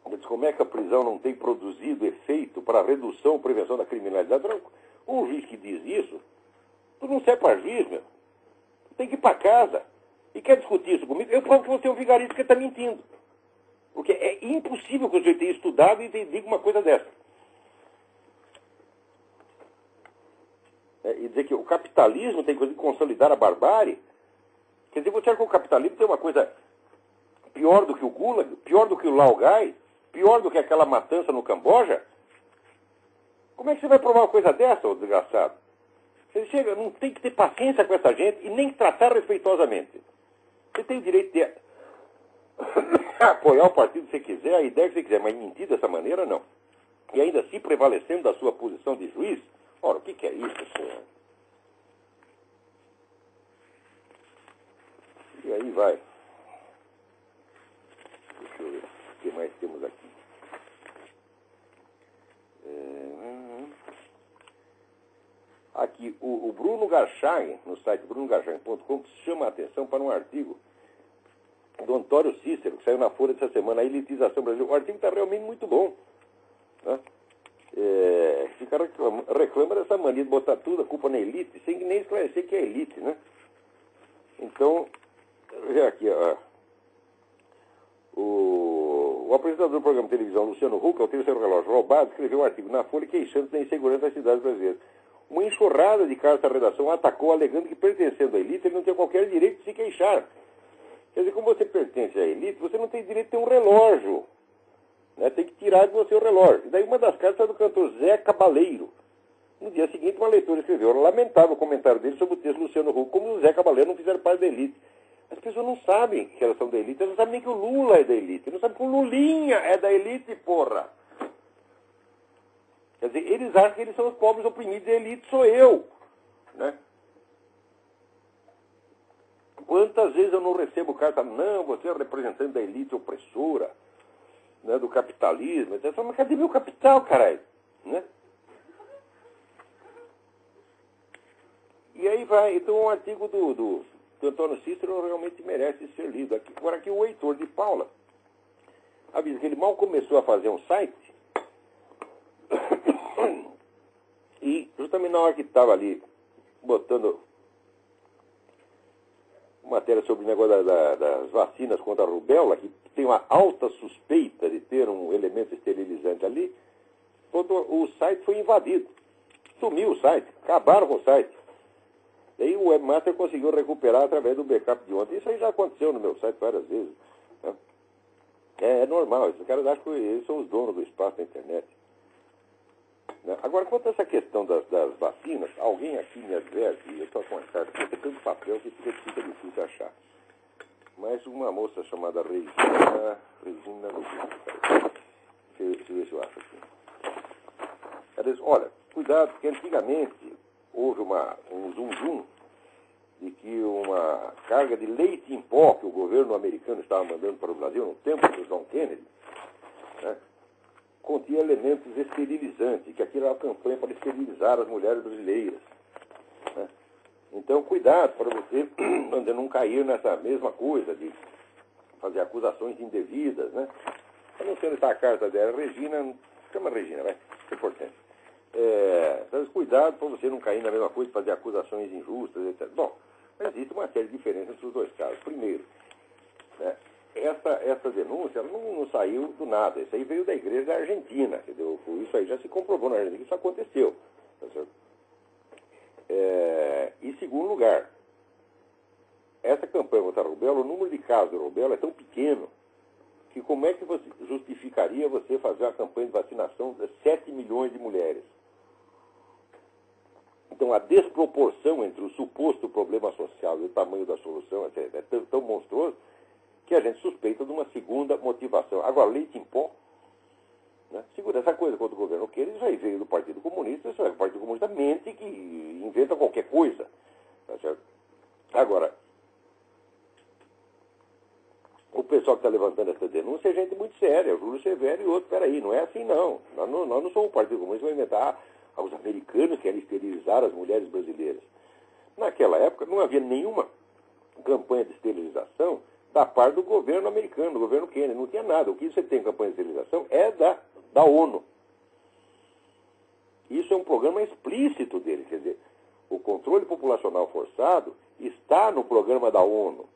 Ele disse, como é que a prisão não tem produzido efeito para a redução ou prevenção da criminalidade? Um juiz que diz isso, tu não serve para juiz, meu. Tu tem que ir para casa. E quer discutir isso comigo? Eu falo que você é um vigarista que está mentindo. Porque é impossível que o sujeito tenha estudado e diga uma coisa dessa. E dizer que o capitalismo tem coisa de consolidar a barbárie. Quer dizer, você acha que o capitalismo tem uma coisa pior do que o Gulag, pior do que o Laogai, pior do que aquela matança no Camboja? Como é que você vai provar uma coisa dessa, ô desgraçado? Você chega, não tem que ter paciência com essa gente e nem tratar respeitosamente. Você tem o direito de apoiar o partido que você quiser, a ideia que você quiser, mas mentir dessa maneira, não. E ainda se prevalecendo da sua posição de juiz, ora, o que é isso, senhor? E aí vai. Deixa eu ver o que mais temos aqui. Aqui, o Bruno Garchagen, no site brunogarchagen.com, chama a atenção para um artigo do Antônio Cícero, que saiu na Folha dessa semana, a elitização brasileira. O artigo está realmente muito bom. Né? Esse cara reclama dessa mania de botar tudo a culpa na elite, sem nem esclarecer que é elite, né? Então, aqui, ó, o apresentador do programa de televisão, Luciano Huck, ao ter seu relógio roubado, escreveu um artigo na Folha queixando da insegurança das cidades brasileiras. Uma enxurrada de cartas à redação atacou, alegando que, pertencendo à elite, ele não tinha qualquer direito de se queixar. Quer dizer, como você pertence à elite, você não tem direito de ter um relógio. Né? Tem que tirar de você o relógio. E daí uma das cartas é do cantor Zé Cabaleiro. No dia seguinte, uma leitora escreveu, lamentável o comentário dele sobre o texto do Luciano Huck, como o Zé Cabaleiro não fizeram parte da elite. As pessoas não sabem que elas são da elite, elas não sabem nem que o Lula é da elite, não sabem que o Lulinha é da elite, porra. Quer dizer, eles acham que eles são os pobres oprimidos e a elite sou eu. Né? Quantas vezes eu não recebo carta, não, você é representante da elite opressora, né, do capitalismo, etc. Mas cadê meu capital, caralho? Né? E aí vai, então um artigo do Antônio Cícero realmente merece ser lido. Agora aqui o Heitor de Paula avisa que ele mal começou a fazer um site e justamente na hora que estava ali botando matéria sobre o negócio das vacinas contra a rubéola, que tem uma alta suspeita de ter um elemento esterilizante ali, o site foi invadido. Sumiu o site, acabaram com o site. Daí o webmaster conseguiu recuperar através do backup de ontem. Isso aí já aconteceu no meu site várias vezes. Né? É normal, esses caras acham que eles são os donos do espaço da internet. Né? Agora, quanto a essa questão das vacinas, alguém aqui me adverte, e eu estou com a carta, porque tem tanto papel que fica difícil achar. Mas uma moça chamada Regina deixa eu ver se eu acho aqui. Ela diz, olha, cuidado, porque antigamente houve um zum-zum de que uma carga de leite em pó que o governo americano estava mandando para o Brasil no tempo do John Kennedy, né, continha elementos esterilizantes, que aquilo era uma campanha para esterilizar as mulheres brasileiras. Né? Então, cuidado para você não cair nessa mesma coisa de fazer acusações indevidas. Né? Eu não sei onde está a carta dela. Regina, chama Regina, vai, é importante. Então, cuidado para você não cair na mesma coisa, fazer acusações injustas, etc. Bom, mas existe uma série de diferenças entre os dois casos. Primeiro, né, essa denúncia ela não saiu do nada. Isso aí veio da igreja da Argentina. Entendeu? Isso aí já se comprovou na Argentina que isso aconteceu. Tá certo? Em segundo lugar, essa campanha contra a rubéola, o número de casos de rubéola é tão pequeno que como é que você justificaria você fazer uma campanha de vacinação de 7 milhões de mulheres? Então, a desproporção entre o suposto problema social e o tamanho da solução é tão monstruoso que a gente suspeita de uma segunda motivação. Agora, leite em pó, né? Segura essa coisa contra o governo Kennedy, isso aí veio do Partido Comunista, isso aí, o Partido Comunista mente que inventa qualquer coisa. Tá certo? Agora, o pessoal que está levantando essa denúncia é gente muito séria, o Júlio Severo e outro, peraí, não é assim não. Nós não somos o Partido Comunista, vai inventar, os americanos querem esterilizar as mulheres brasileiras. Naquela época não havia nenhuma campanha de esterilização da parte do governo americano, do governo Kennedy, não tinha nada. O que você tem em campanha de esterilização é da ONU. Isso é um programa explícito dele, quer dizer, o controle populacional forçado está no programa da ONU.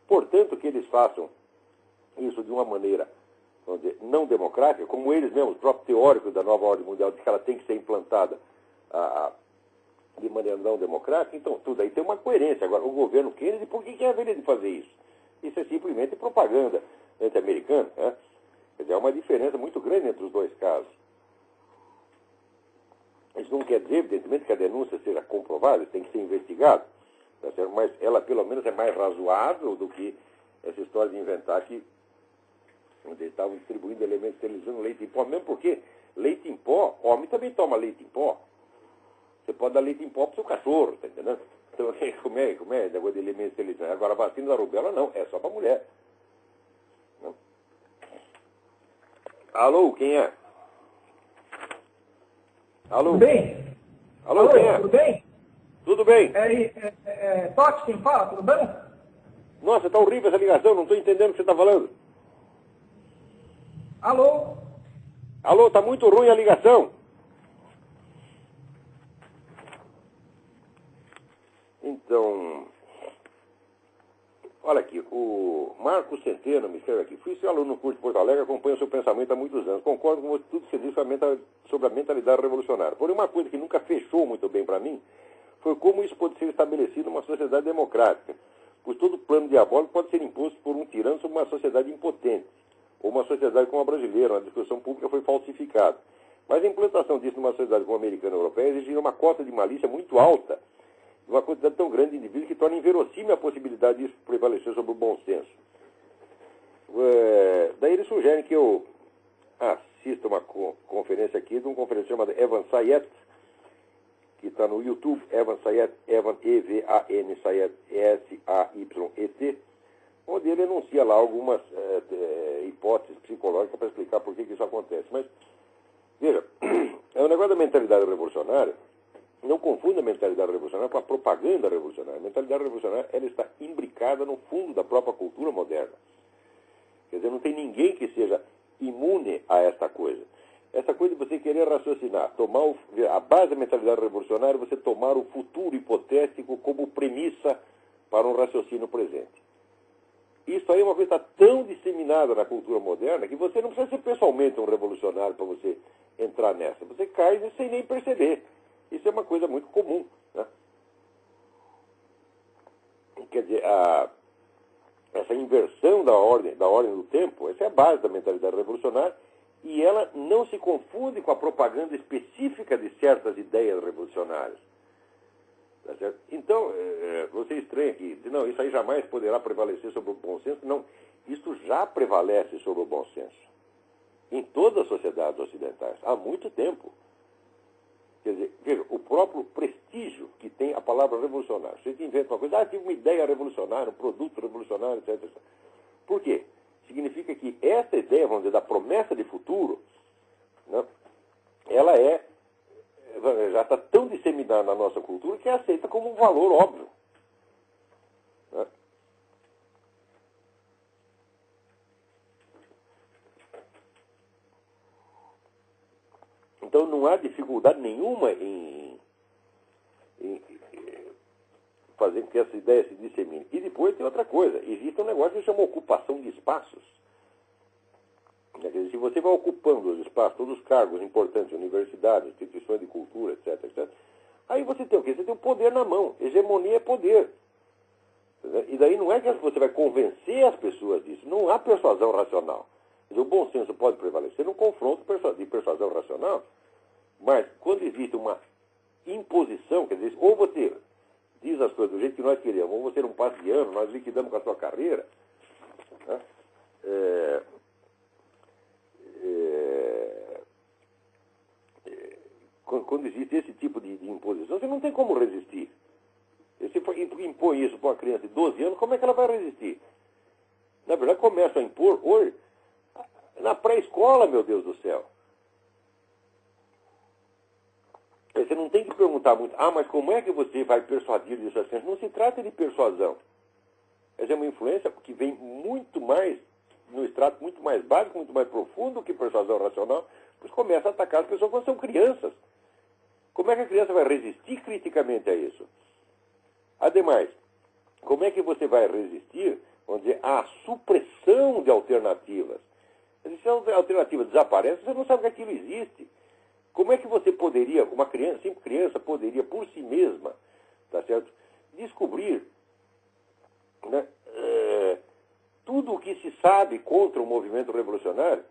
Portanto, que eles façam isso de uma maneira, vamos dizer, não democrática, como eles mesmos, os próprios teóricos da nova ordem mundial, dizem que ela tem que ser implantada de maneira não democrática, então tudo aí tem uma coerência. Agora, o governo Kennedy, por que é haveria de fazer isso? Isso é simplesmente propaganda anti-americana, né? Quer dizer, há uma diferença muito grande entre os dois casos. Isso não quer dizer, evidentemente, que a denúncia seja comprovada, tem que ser investigado. Tá certo? Mas ela, pelo menos, é mais razoável do que essa história de inventar que eles estavam distribuindo elementos esterilizando leite em pó. Mesmo porque leite em pó, homem também toma leite em pó. Você pode dar leite em pó para o seu cachorro, tá entendendo? Então, como é negócio de elementos esterilizantes? Agora, a vacina da rubéola não, é só para mulher. Não. Alô, quem é? Alô?
Tudo bem?
Alô, quem é?
Tudo bem?
Tudo bem.
Toque, quem fala, tudo bem?
Nossa, tá horrível essa ligação, não estou entendendo o que você está falando.
Alô?
Alô, tá muito ruim a ligação. Então, olha aqui, o Marcos Centeno me escreve aqui. Fui seu aluno no curso de Porto Alegre, acompanho o seu pensamento há muitos anos. Concordo com tudo que você disse sobre a mentalidade revolucionária. Porém, uma coisa que nunca fechou muito bem para mim foi como isso pode ser estabelecido numa sociedade democrática, pois todo plano diabólico pode ser imposto por um tirano sobre uma sociedade impotente, ou uma sociedade como a brasileira, onde a discussão pública foi falsificada. Mas a implantação disso numa sociedade como a americana e europeia exigiria uma cota de malícia muito alta, uma quantidade tão grande de indivíduos que torna inverossímil a possibilidade disso prevalecer sobre o bom senso. Daí eles sugerem que eu assista uma conferência aqui de um conferenciante chamado Evan Sayet, que está no YouTube, Evan Sayet, Evan E-V-A-N Sayet, E-S-A-Y-E-T, onde ele enuncia lá algumas hipóteses psicológicas para explicar por que isso acontece. Mas, veja, é um negócio da mentalidade revolucionária. Não confunda a mentalidade revolucionária com a propaganda revolucionária. A mentalidade revolucionária ela está imbricada no fundo da própria cultura moderna. Quer dizer, não tem ninguém que seja imune a esta coisa. Essa coisa de você querer raciocinar, a base da mentalidade revolucionária é você tomar o futuro hipotético como premissa para um raciocínio presente. Isso aí é uma coisa que está tão disseminada na cultura moderna que você não precisa ser pessoalmente um revolucionário para você entrar nessa. Você cai sem nem perceber. Isso é uma coisa muito comum, né? Quer dizer, essa inversão da ordem do tempo, essa é a base da mentalidade revolucionária, e ela não se confunde com a propaganda específica de certas ideias revolucionárias. Tá certo? Então, você estranha que, não, isso aí jamais poderá prevalecer sobre o bom senso. Não, isso já prevalece sobre o bom senso. Em todas as sociedades ocidentais, há muito tempo. Quer dizer, veja, o próprio prestígio que tem a palavra revolucionário. Você inventa uma coisa, tive uma ideia revolucionária, um produto revolucionário, etc, etc. Por quê? Significa que essa ideia, vamos dizer, da promessa de futuro, né, ela já está tão disseminada na nossa cultura que é aceita como um valor óbvio. Né? Então não há dificuldade nenhuma em fazer com que essa ideia se dissemine. E depois tem outra coisa, existe um negócio que se chama ocupação de espaços. Quer dizer, se você vai ocupando os espaços, todos os cargos importantes, universidades, instituições de cultura, etc, etc, aí você tem o quê? Você tem o poder na mão. Hegemonia é poder. E daí não é que você vai convencer as pessoas disso. Não há persuasão racional. Quer dizer, o bom senso pode prevalecer num confronto de persuasão racional, mas quando existe uma imposição, quer dizer, ou você diz as coisas do jeito que nós queremos, ou você não passa de ano, nós liquidamos com a sua carreira, né? Quando existe esse tipo de imposição, você não tem como resistir. Se impõe isso para uma criança de 12 anos, como é que ela vai resistir? Na verdade, começa a impor hoje, na pré-escola, meu Deus do céu. Você não tem que perguntar muito, mas como é que você vai persuadir isso assim? Não se trata de persuasão. Essa é uma influência que vem muito mais, no extrato muito mais básico, muito mais profundo que persuasão racional, pois começa a atacar as pessoas quando são crianças. Como é que a criança vai resistir criticamente a isso? Ademais, como é que você vai resistir, vamos dizer, à supressão de alternativas? Se a alternativa desaparece, você não sabe que aquilo existe. Como é que você poderia, uma criança, simples criança, poderia por si mesma, tá certo, descobrir, né, tudo o que se sabe contra o movimento revolucionário?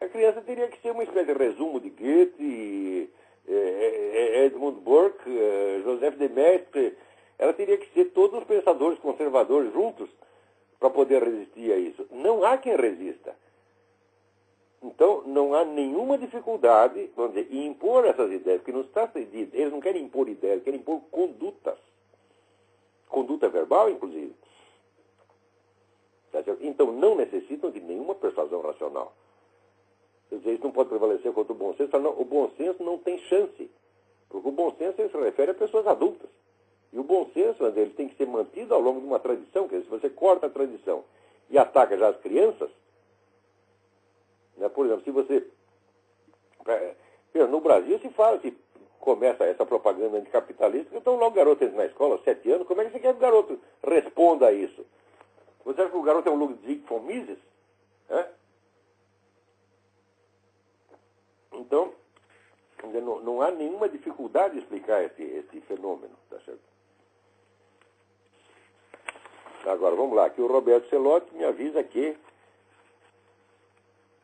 A criança teria que ser uma espécie de resumo de Goethe, Edmund Burke, Joseph de Maistre. Ela teria que ser todos os pensadores conservadores juntos para poder resistir a isso. Não há quem resista. Então, não há nenhuma dificuldade, vamos dizer, em impor essas ideias, porque não está cedido. Eles não querem impor ideias, querem impor condutas. Conduta verbal, inclusive. Tá certo? Então, não necessitam de nenhuma persuasão racional. Quer dizer, isso não pode prevalecer contra o bom senso. Não, o bom senso não tem chance. Porque o bom senso se refere a pessoas adultas. E o bom senso, ele tem que ser mantido ao longo de uma tradição. Quer dizer, se você corta a tradição e ataca já as crianças, né, por exemplo, se você... No Brasil se fala, se começa essa propaganda anticapitalista, então logo o garoto entra na escola, 7 anos, como é que você quer que o garoto responda a isso? Você acha que o garoto é um Ludwig von Mises? Então, não há nenhuma dificuldade de explicar esse fenômeno, tá certo? Agora, vamos lá, aqui o Roberto Celotti me avisa que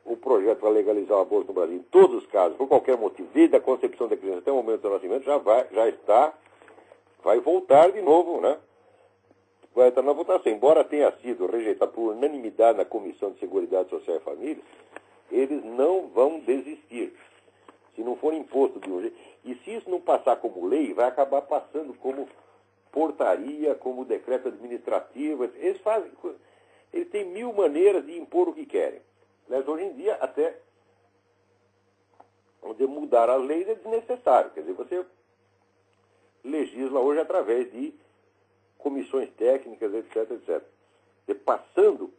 o projeto para legalizar o aborto no Brasil, em todos os casos, por qualquer motivo, desde a concepção da criança até o momento do nascimento, vai voltar de novo, né? Vai estar na votação. Embora tenha sido rejeitado por unanimidade na Comissão de Seguridade Social e Família, eles não vão desistir. Se não for imposto de um jeito. E se isso não passar como lei, vai acabar passando como portaria, como decreto administrativo. Eles têm 1000 maneiras de impor o que querem. Mas hoje em dia, até mudar as leis é desnecessário. Quer dizer, você legisla hoje através de comissões técnicas, etc, etc. E passando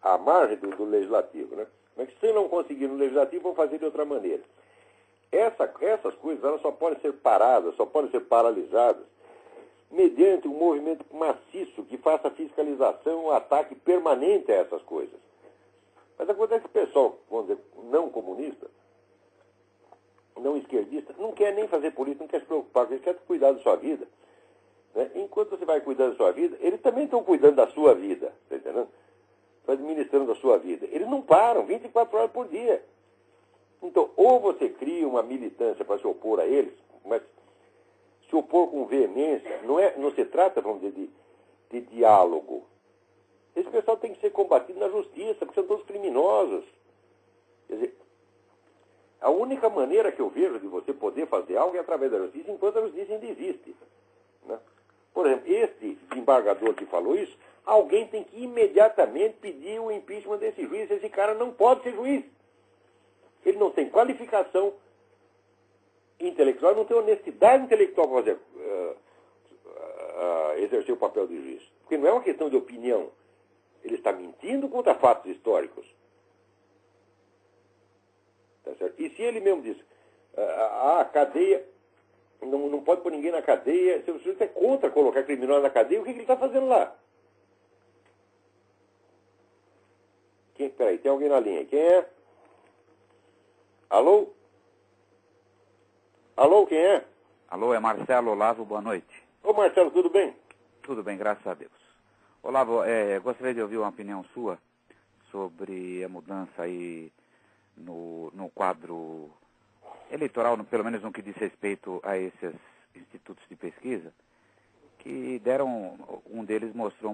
à margem do legislativo, né? Mas se não conseguir no legislativo, vão fazer de outra maneira. Essas coisas elas só podem ser paradas, só podem ser paralisadas mediante um movimento maciço que faça fiscalização, um ataque permanente a essas coisas. Mas acontece que o pessoal, vamos dizer, não comunista, não esquerdista, não quer nem fazer política, não quer se preocupar, ele quer cuidar da sua vida. Né? Enquanto você vai cuidando da sua vida, eles também estão cuidando da sua vida, está entendendo? Estão administrando a sua vida. Eles não param, 24 horas por dia. Então, ou você cria uma militância para se opor a eles, mas se opor com veemência, não se trata, vamos dizer, de diálogo. Esse pessoal tem que ser combatido na justiça, porque são todos criminosos. Quer dizer, a única maneira que eu vejo de você poder fazer algo é através da justiça, enquanto a justiça ainda existe. Né? Por exemplo, este desembargador que falou isso, alguém tem que imediatamente pedir o impeachment desse juiz. Esse cara não pode ser juiz. Ele não tem qualificação intelectual, não tem honestidade intelectual para fazer, exercer o papel de juiz. Porque não é uma questão de opinião. Ele está mentindo contra fatos históricos. Tá certo? E se ele mesmo diz, A cadeia, não pode pôr ninguém na cadeia. Se o sujeito é contra colocar criminoso na cadeia, o que ele está fazendo lá? Peraí, tem alguém na linha. Quem é? Alô? Alô, quem é?
Alô, é Marcelo Olavo, boa noite.
Ô Marcelo, tudo bem?
Tudo bem, graças a Deus. Olavo, gostaria de ouvir uma opinião sua sobre a mudança aí no quadro eleitoral, pelo menos no que diz respeito a esses institutos de pesquisa, que deram, um deles mostrou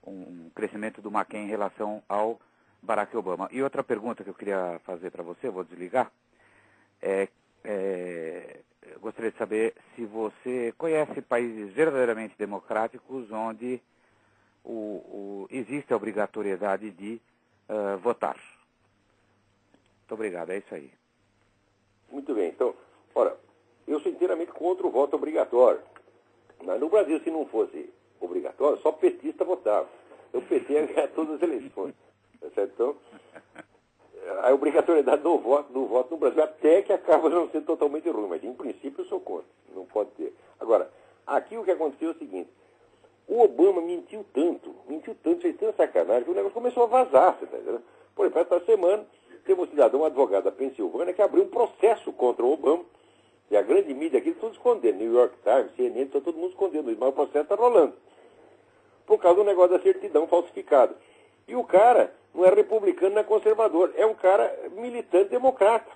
um crescimento do McCain em relação ao Barack Obama. E outra pergunta que eu queria fazer para você, vou desligar, eu gostaria de saber se você conhece países verdadeiramente democráticos onde existe a obrigatoriedade de votar. Muito obrigado, é isso aí.
Muito bem, então, ora, eu sou inteiramente contra o voto obrigatório. No Brasil, se não fosse obrigatório, só petista votava. O PT ia ganhar todas as eleições. Tá certo? Então, a obrigatoriedade do voto no Brasil, até que acaba não sendo totalmente ruim, mas em princípio eu sou contra. Não pode ter. Agora, aqui o que aconteceu é o seguinte: o Obama mentiu tanto, fez tanta sacanagem, que o negócio começou a vazar, você tá entendendo? Por exemplo, esta semana, teve um cidadão, um advogado da Pensilvânia, que abriu um processo contra o Obama, e a grande mídia aqui, tudo escondendo, New York Times, CNN, está todo mundo escondendo isso, mas o processo está rolando, por causa do negócio da certidão falsificada. E o cara não é republicano, não é conservador, é um cara militante democrata,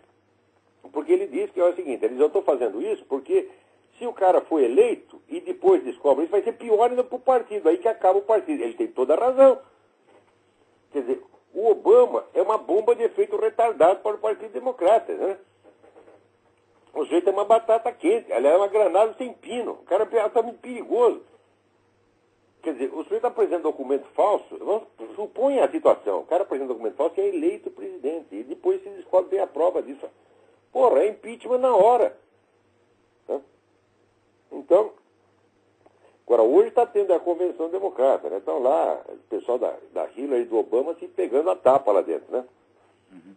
porque ele diz que é o seguinte: ele diz, eu estou fazendo isso porque se o cara for eleito e depois descobre isso, vai ser pior ainda para o partido, aí que acaba o partido. Ele tem toda a razão. Quer dizer, o Obama é uma bomba de efeito retardado para o Partido Democrata, né? O sujeito é uma batata quente, ela é uma granada sem pino. O cara é altamente perigoso. Quer dizer, o sujeito apresenta documento falso, supõe a situação, o cara apresenta documento falso e é eleito presidente, e depois se descobre bem a prova disso. Porra, é impeachment na hora. Tá? Então, agora hoje está tendo a convenção democrata, né? Estão lá, o pessoal da Hillary e do Obama se pegando a tapa lá dentro, né?
Uhum.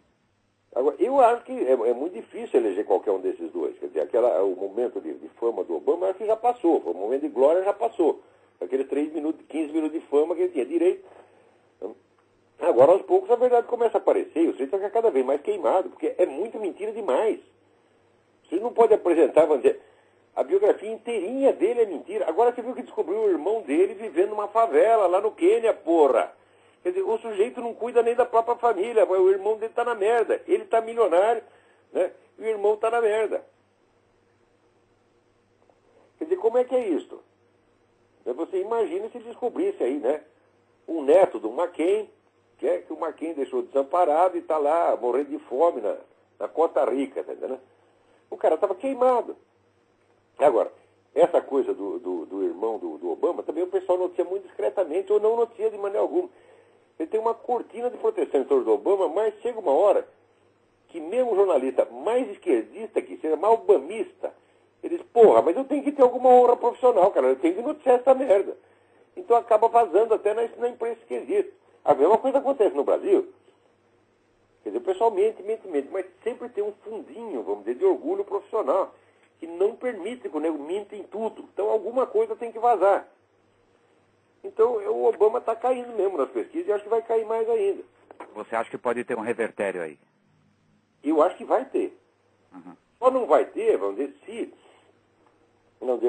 Agora, eu acho que é muito difícil eleger qualquer um desses dois. Quer dizer, o momento de fama do Obama, eu acho que já passou. O momento de glória já passou. Aqueles 15 minutos de fama que ele tinha direito. Agora, aos poucos, a verdade começa a aparecer. E o sujeito fica cada vez mais queimado, porque é muita mentira demais. Você não pode apresentar, vamos dizer, a biografia inteirinha dele é mentira. Agora você viu que descobriu o irmão dele vivendo numa favela, lá no Quênia, porra. Quer dizer, o sujeito não cuida nem da própria família. O irmão dele está na merda. Ele está milionário, né? E o irmão está na merda. Quer dizer, como é que é isso? Você imagina se descobrisse aí, né? Um neto do McCain, que o McCain deixou desamparado e está lá morrendo de fome na Costa Rica, tá entendendo? O cara estava queimado. Agora, essa coisa do irmão do Obama, também o pessoal noticia muito discretamente, ou não noticia de maneira alguma. Ele tem uma cortina de proteção em torno do Obama, mas chega uma hora que mesmo o jornalista mais esquerdista que seja, mais obamista, ele diz, porra, mas eu tenho que ter alguma honra profissional, cara, eu tenho que noticiar essa merda. Então acaba vazando até na imprensa esquerdista. A mesma coisa acontece no Brasil. Quer dizer, o pessoal mente, mas sempre tem um fundinho, vamos dizer, de orgulho profissional, que não permite que o nego minta em tudo. Então alguma coisa tem que vazar. Então o Obama está caindo mesmo nas pesquisas e acho que vai cair mais ainda.
Você acha que pode ter um revertério aí?
Eu acho que vai ter.
Uhum.
Só não vai ter, vamos dizer, se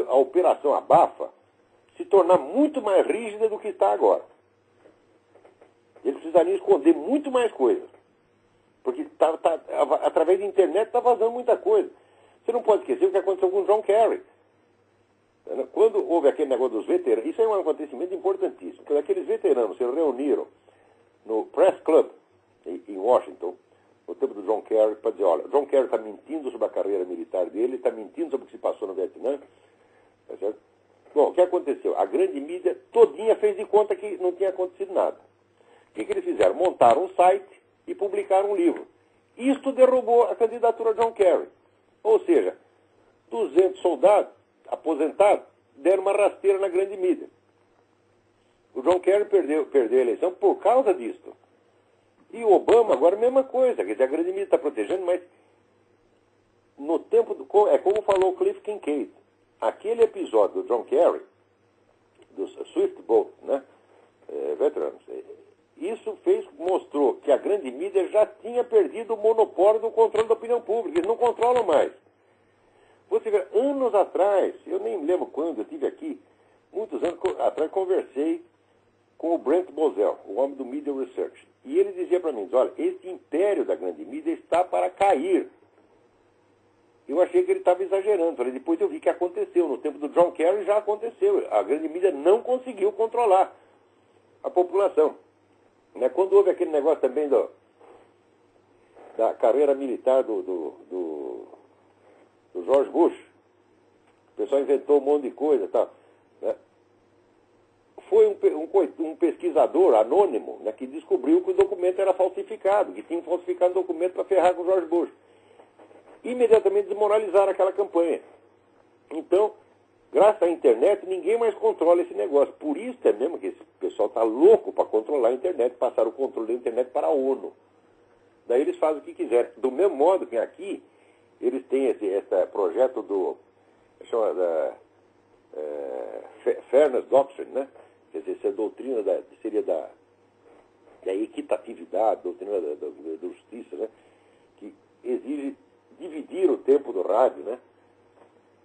a operação abafa se tornar muito mais rígida do que está agora. Eles precisariam esconder muito mais coisas. Porque através da internet está vazando muita coisa. Você não pode esquecer o que aconteceu com o John Kerry. Quando houve aquele negócio dos veteranos, isso é um acontecimento importantíssimo. Quando aqueles veteranos se reuniram no Press Club, em Washington, no tempo do John Kerry, para dizer, olha, John Kerry está mentindo sobre a carreira militar dele, está mentindo sobre o que se passou no Vietnã. Tá certo? Bom, o que aconteceu? A grande mídia todinha fez de conta que não tinha acontecido nada. O que eles fizeram? Montaram um site e publicaram um livro. Isto derrubou a candidatura de John Kerry. Ou seja, 200 soldados aposentados deram uma rasteira na grande mídia. O John Kerry perdeu a eleição por causa disso. E o Obama agora a mesma coisa. Quer dizer, a grande mídia está protegendo, mas no tempo é como falou Cliff Kincaid, aquele episódio do John Kerry, dos Swift Boat, né, veteranos, isso mostrou que a grande mídia já tinha perdido o monopólio do controle da opinião pública, eles não controlam mais. Você vê, anos atrás, eu nem me lembro quando, eu estive aqui, muitos anos atrás, conversei com o Brent Bozell, o homem do Media Research, e ele dizia para mim, olha, esse império da grande mídia está para cair. Eu achei que ele estava exagerando, falei, depois eu vi que aconteceu, no tempo do John Kerry já aconteceu, a grande mídia não conseguiu controlar a população. Né? Quando houve aquele negócio também da carreira militar do George Bush, o pessoal inventou um monte de coisa e tal. Né? Foi um pesquisador anônimo, né, que descobriu que o documento era falsificado, que tinham falsificado o documento para ferrar com o George Bush. Imediatamente desmoralizaram aquela campanha. Então, graças à internet, ninguém mais controla esse negócio. Por isso é mesmo que esse pessoal está louco para controlar a internet, passar o controle da internet para a ONU. Daí eles fazem o que quiserem. Do mesmo modo que aqui, eles têm esse projeto Fairness Doctrine, né? Quer dizer, essa doutrina seria da equitatividade, doutrina da justiça, né? Que exige dividir o tempo do rádio, né?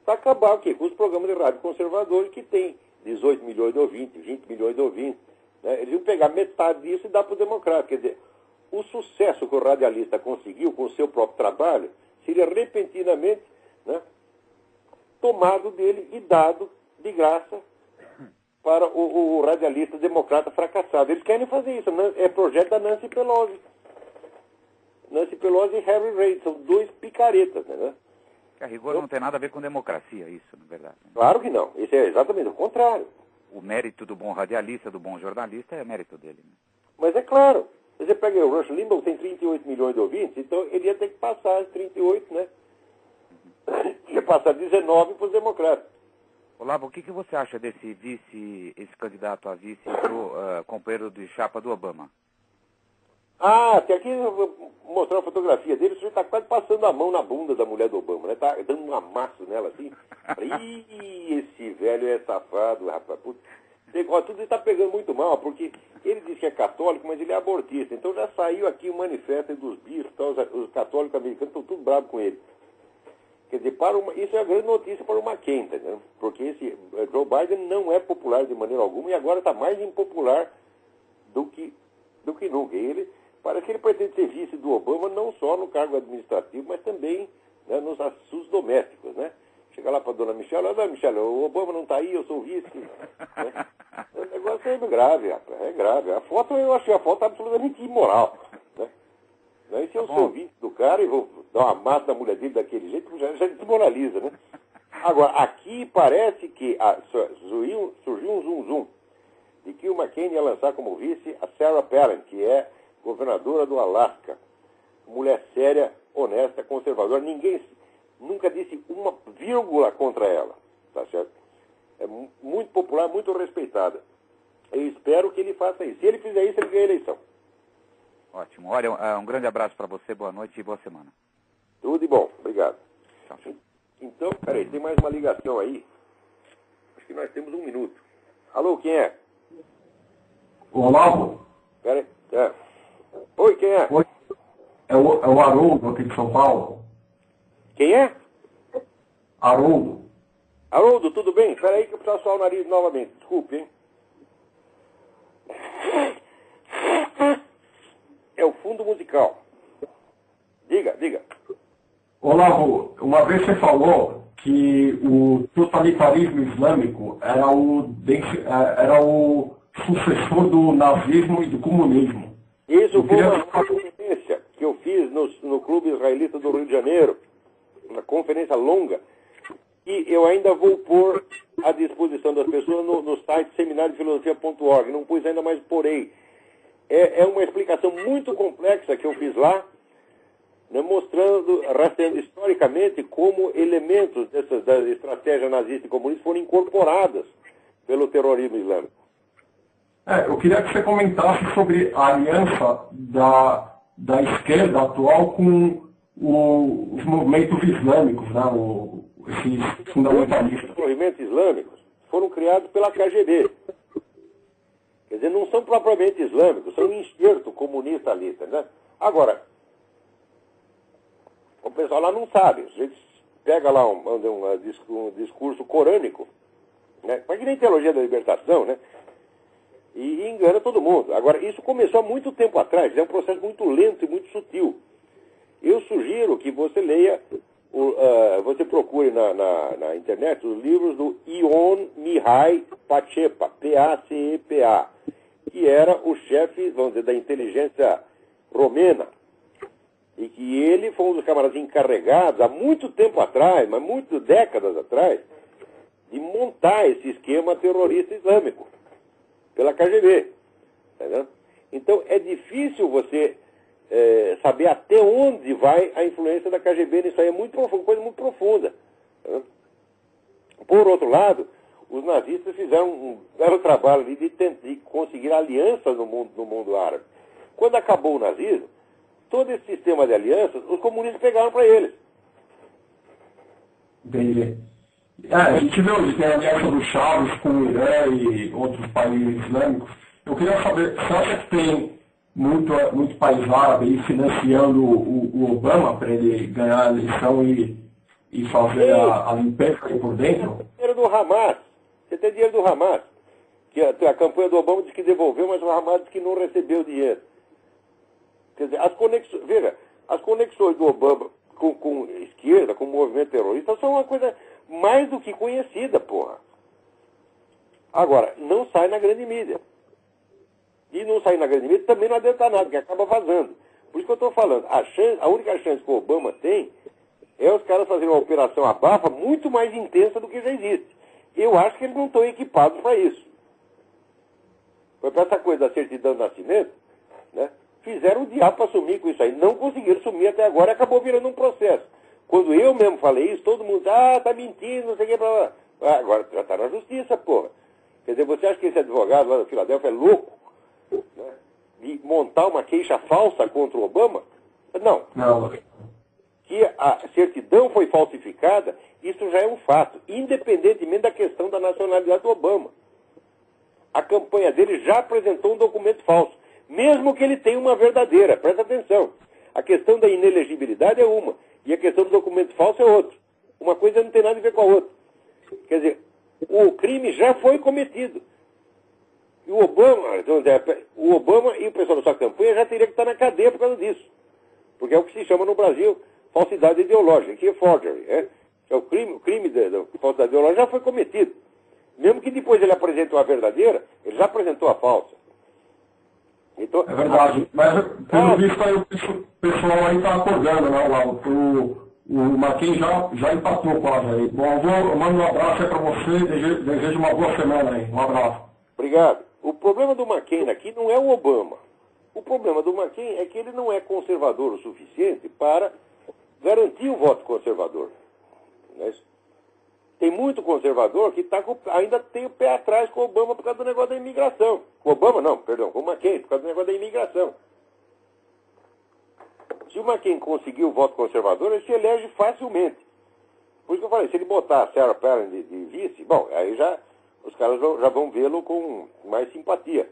Para acabar o quê? Com os programas de rádio conservadores que tem 18 milhões de ouvintes, 20 milhões de ouvintes. Né? Eles iam pegar metade disso e dar para o democrata. Quer dizer, o sucesso que o radialista conseguiu com o seu próprio trabalho seria repentinamente, né, tomado dele e dado de graça para o radialista democrata fracassado. Eles querem fazer isso. É projeto da Nancy Pelosi. Nancy Pelosi e Harry Reid são dois picaretas, né?
A rigor não tem nada a ver com democracia, isso, na verdade. Né?
Claro que não. Isso é exatamente o contrário.
O mérito do bom radialista, do bom jornalista, é mérito dele. Né?
Mas é claro. Você pega o Rush Limbaugh, tem 38 milhões de ouvintes, então ele ia ter que passar as 38, né? Ia passar 19 para os democratas.
Olavo, o que você acha esse candidato a vice pro companheiro de chapa do Obama?
Tem aqui, eu vou mostrar uma fotografia dele, o senhor está quase passando a mão na bunda da mulher do Obama, né? Tá dando um amasso nela assim. Ih, esse velho é safado, rapaz. Tudo isso está pegando muito mal, porque ele diz que é católico, mas ele é abortista. Então já saiu aqui o manifesto dos bispos, os católicos americanos estão tudo bravos com ele. Quer dizer, isso é a grande notícia para o McCain, entendeu? Porque esse Joe Biden não é popular de maneira alguma e agora está mais impopular do que nunca. Parece que ele pretende ser vice do Obama não só no cargo administrativo, mas também, né, nos assuntos domésticos, né? Chega lá para a dona Michelle, dona Michelle, o Obama não está aí, eu sou vice. Né? O negócio é grave, rapaz, é grave. Eu achei a foto absolutamente imoral. Né? E se eu sou vice do cara e vou dar uma massa na mulher dele daquele jeito, já desmoraliza, né? Agora, aqui parece que surgiu um zum-zum de que o McCain ia lançar como vice a Sarah Palin, que é governadora do Alasca. Mulher séria, honesta, conservadora. Ninguém nunca disse uma vírgula contra ela. Tá certo? É muito popular, muito respeitada. Eu espero que ele faça isso. Se ele fizer isso, ele ganha a eleição.
Ótimo. Olha, um grande abraço para você, boa noite e boa semana.
Tudo de bom. Obrigado.
Tchau.
Então, peraí, tem mais uma ligação aí. Acho que nós temos 1 minuto. Alô, quem é?
Olavo?
Peraí. Oi, quem é?
Oi. É o Haroldo aqui de São Paulo.
Quem é?
Haroldo.
Haroldo, tudo bem? Espera aí que eu preciso suar o nariz novamente. Desculpe, hein? É o fundo musical. Diga.
Olavo, uma vez você falou que o totalitarismo islâmico era o sucessor do nazismo e do comunismo.
Isso foi uma conferência que eu fiz no Clube Israelita do Rio de Janeiro, uma conferência longa, e eu ainda vou pôr à disposição das pessoas no site seminariofilosofia.org, não pus ainda, mas porei. É uma explicação muito complexa que eu fiz lá, né, rastreando historicamente como elementos da estratégia nazista e comunista foram incorporadas pelo terrorismo islâmico.
Eu queria que você comentasse sobre a aliança da esquerda atual com os movimentos islâmicos, né? Esses fundamentalistas.
Os movimentos islâmicos foram criados pela KGB. Quer dizer, não são propriamente islâmicos, são um enxerto comunista ali, entendeu? Agora, o pessoal lá não sabe. A gente pega lá um discurso corânico, né? Mas que nem teologia da libertação, né? E engana todo mundo. Agora, isso começou há muito tempo atrás, é um processo muito lento e muito sutil. Eu sugiro que você leia, você procure na internet os livros do Ion Mihai Pacepa, P-A-C-E-P-A, que era o chefe, vamos dizer, da inteligência romena. E que ele foi um dos camaradas encarregados, há muito tempo atrás, mas muitas décadas atrás, de montar esse esquema terrorista islâmico pela KGB. Entendeu? Então, é difícil você saber até onde vai a influência da KGB nisso aí. É muito profundo, coisa muito profunda. Entendeu? Por outro lado, os nazistas fizeram um belo trabalho ali de conseguir alianças no mundo árabe. Quando acabou o nazismo, todo esse sistema de alianças, os comunistas pegaram para eles.
Entendi. A gente vê hoje tem a aliança do Chaves com o Irã e outros países islâmicos. Eu queria saber, você acha que tem muito país árabe aí financiando o Obama para ele ganhar a eleição e fazer a limpeza aí por dentro?
Dinheiro do Hamas. Você tem dinheiro do Hamas. Que a campanha do Obama diz que devolveu, mas o Hamas diz que não recebeu dinheiro. Quer dizer, as conexões do Obama com esquerda, com o movimento terrorista, são uma coisa mais do que conhecida, porra. Agora, não sai na grande mídia. E não sair na grande mídia também não adianta nada, porque acaba vazando. Por isso que eu estou falando, a única chance que o Obama tem é os caras fazerem uma operação abafa muito mais intensa do que já existe. Eu acho que eles não estão equipados para isso. Foi para essa coisa da certidão de nascimento, né? Fizeram o diabo para sumir com isso aí. Não conseguiram sumir até agora e acabou virando um processo. Quando eu mesmo falei isso, todo mundo, tá mentindo, não sei o que, blá, blá. Agora já está na justiça, porra. Quer dizer, você acha que esse advogado lá da Filadélfia é louco, né, de montar uma queixa falsa contra o Obama? Não. Que a certidão foi falsificada, isso já é um fato, independentemente da questão da nacionalidade do Obama. A campanha dele já apresentou um documento falso, mesmo que ele tenha uma verdadeira. Presta atenção. A questão da inelegibilidade é uma, e a questão do documento falso é outra. Uma coisa não tem nada a ver com a outra. Quer dizer, o crime já foi cometido. E o Obama e o pessoal da sua campanha já teria que estar na cadeia por causa disso. Porque é o que se chama no Brasil falsidade ideológica, que é forgery. É o crime da falsidade ideológica já foi cometido. Mesmo que depois ele apresente uma verdadeira, ele já apresentou a falsa. Então,
é verdade. Mas, pelo visto, aí o pessoal aí está acordando, né, Lauro? O McCain já empatou quase aí. Bom, eu mando um abraço aí para você, desejo uma boa semana aí. Um abraço.
Obrigado. O problema do McCain aqui não é o Obama. O problema do McCain é que ele não é conservador o suficiente para garantir o voto conservador. Não é isso? Tem muito conservador que ainda tem o pé atrás com o Obama por causa do negócio da imigração. Com o Obama não, perdão, com o McCain, por causa do negócio da imigração. Se o McCain conseguir o voto conservador, ele se elege facilmente. Por isso que eu falei, se ele botar a Sarah Palin de vice, bom, aí já os caras já vão vê-lo com mais simpatia.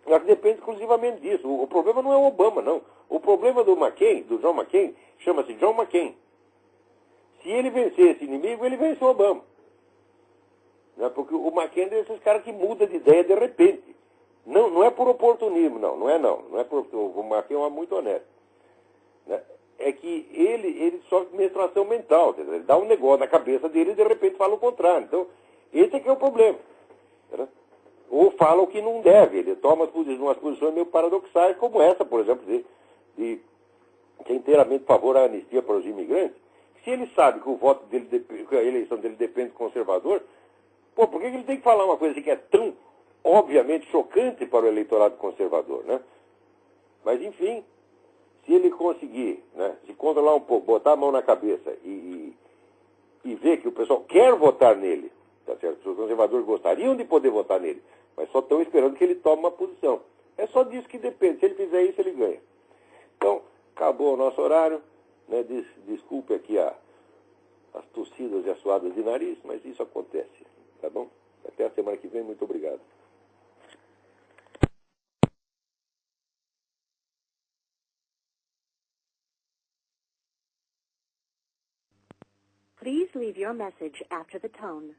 Mas depende exclusivamente disso. O problema não é o Obama, não. O problema do McCain, do John McCain, chama-se John McCain. Se ele vencer esse inimigo, ele vence o Obama. Não é porque o McCain é desses caras que muda de ideia de repente. Não é por oportunismo, não é não. Não é por, o McCain é um homem muito honesto. Né? É que ele sofre de menstruação mental. Quer dizer, ele dá um negócio na cabeça dele e de repente fala o contrário. Então, esse é que é o problema. Né? Ou fala o que não deve. Ele toma umas posições meio paradoxais, como essa, por exemplo, de que é inteiramente a favor da anistia para os imigrantes. Se ele sabe que o voto dele, que a eleição dele depende do conservador, por que ele tem que falar uma coisa assim que é tão obviamente chocante para o eleitorado conservador, né? Mas, enfim, se ele conseguir, né, se controlar um pouco, botar a mão na cabeça e ver que o pessoal quer votar nele, tá certo? Os conservadores gostariam de poder votar nele, mas só estão esperando que ele tome uma posição. É só disso que depende. Se ele fizer isso, ele ganha. Então, acabou o nosso horário. Né? Desculpe aqui as tossidas e as suadas de nariz, mas isso acontece, tá bom? Até a semana que vem, muito obrigado.
Please leave your message after the tone.